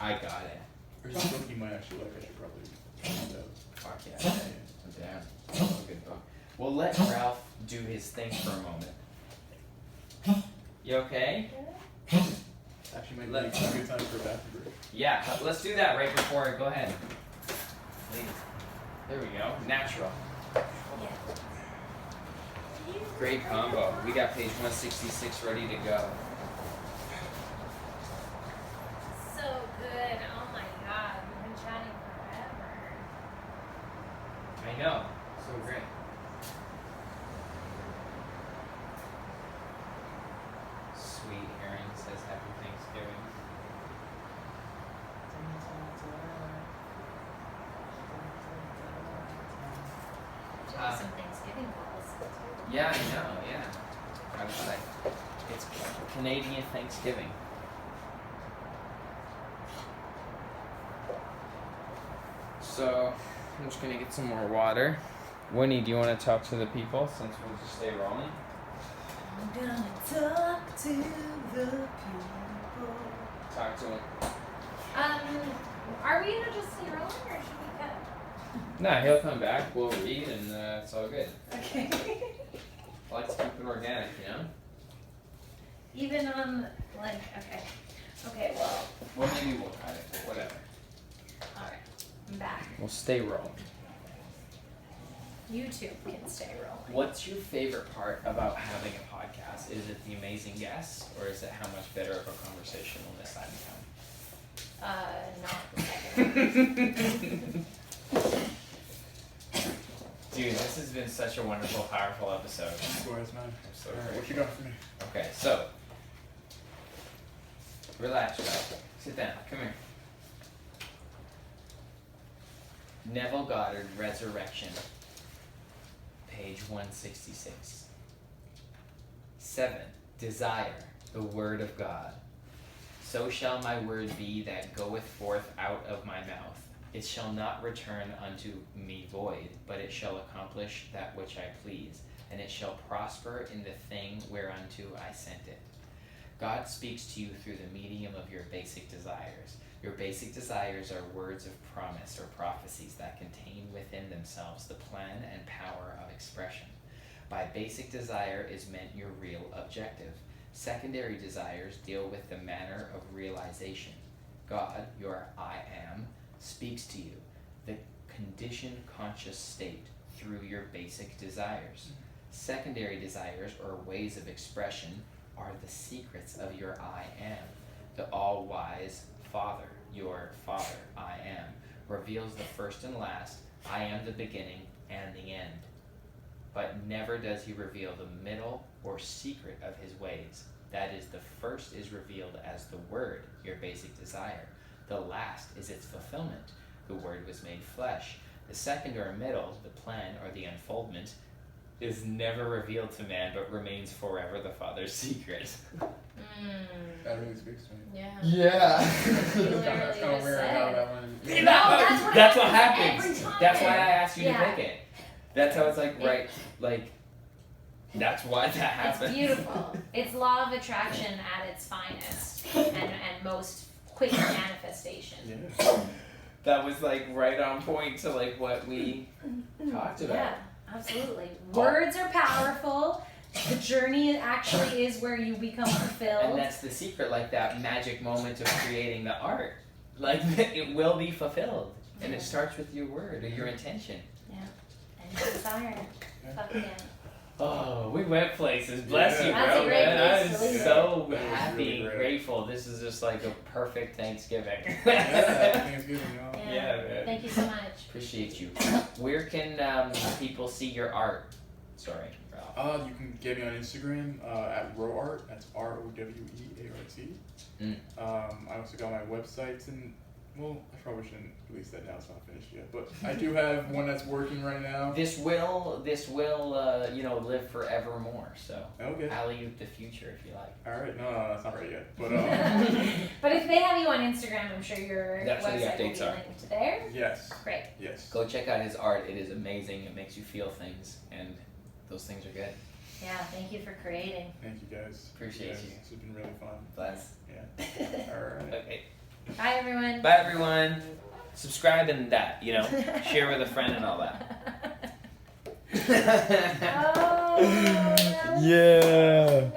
I got it. There's a book you might actually like. I should probably find out. Fuck yeah. I'm down. That's a good book. We'll let Ralph do his thing for a moment. You okay? Actually, might be a good time for a bathroom break. Yeah, let's do that right before. Go ahead. Please. There we go. Natural. Great combo. We got page 166 ready to go. So good. Oh my god. We've been chatting forever. I know. So great. Sweet Erin says Happy Thanksgiving. Some Thanksgiving calls. Yeah, I know, yeah. I was like, it's Canadian Thanksgiving. So, I'm just gonna get some more water. Winnie, do you want to talk to the people since we'll just stay rolling? I'm gonna talk to the people. Talk to him. Are we gonna just stay rolling or should we cut? Nah, he'll come back. We'll read, and it's all good. Okay. I like to keep it organic, you know. Even on like okay, well, Well, maybe we'll cut it. But whatever. all right, I'm back. We'll stay rolling. YouTube can stay rolling. What's your favorite part about having a podcast? Is it the amazing guests, or is it how much better of a conversation will this time Not the second. Dude, this has been such a wonderful, powerful episode. Likewise, man. I'm so Alright, grateful. what you got for me? Okay, so relax, yourself. Sit down. Come here. Neville Goddard, Resurrection, page 166. 7. Desire, the word of God. So shall my word be that goeth forth out of my mouth. It shall not return unto me void, but it shall accomplish that which I please, and it shall prosper in the thing whereunto I sent it. God speaks to you through the medium of your basic desires. Your basic desires are words of promise or prophecies that contain within themselves the plan and power of expression. By basic desire is meant your real objective. Secondary desires deal with the manner of realization. God, your I am, speaks to you, the conditioned conscious state, through your basic desires. Secondary desires, or ways of expression, are the secrets of your I am. The all-wise Father, your Father, I am, reveals the first and last, I am the beginning and the end. But never does he reveal the middle or secret of his ways. That is, the first is revealed as the word, your basic desire. The last is its fulfillment. The word was made flesh. The second or middle, the plan or the unfoldment, is never revealed to man, but remains forever the Father's secret. That really speaks to me. Yeah. Yeah. You literally That's kind of just weird said. how that one. No, That's what happens happens. every time. That's why I asked you Yeah. to pick it. That's how it's like, right, like, that's why that happened. It's beautiful. It's law of attraction at its finest and most quick manifestation. Yeah. That was like right on point to like what we talked about. Yeah, absolutely. Words are powerful. The journey actually is where you become And fulfilled. that's the secret, like that magic moment of creating the art. Like it will be fulfilled. And it starts with your word or your intention. Yeah. And your desire. Fuck yeah. Oh, we went places. Bless you, That's bro, a great man. I place was to leave it. so That was happy really and great. grateful. This is just like a perfect Thanksgiving. Yeah, Thanksgiving, y'all. Yeah, man. Thank you so much. Appreciate you. Where can people see your art? Sorry, Ralph. You can get me on Instagram at Rowe Art. That's ROWEART. I also got my websites and, well, I probably shouldn't release that now. It's not finished yet, but I do have one that's working right now. This will live forevermore. So Okay. alley oop the future if you like. All right. No, that's not ready yet. But But if they have you on Instagram, I'm sure your That's where the website will updates be are. linked there. yes, Great. yes. Go check out his art. It is amazing. It makes you feel things, and those things are good. Yeah, thank you for creating. Thank you guys. Appreciate Yes, you. This has been really fun. Bless. Yeah. All right. Okay. Bye, everyone. Bye, everyone. Subscribe and that, share with a friend and all that. Oh, that was Yeah. so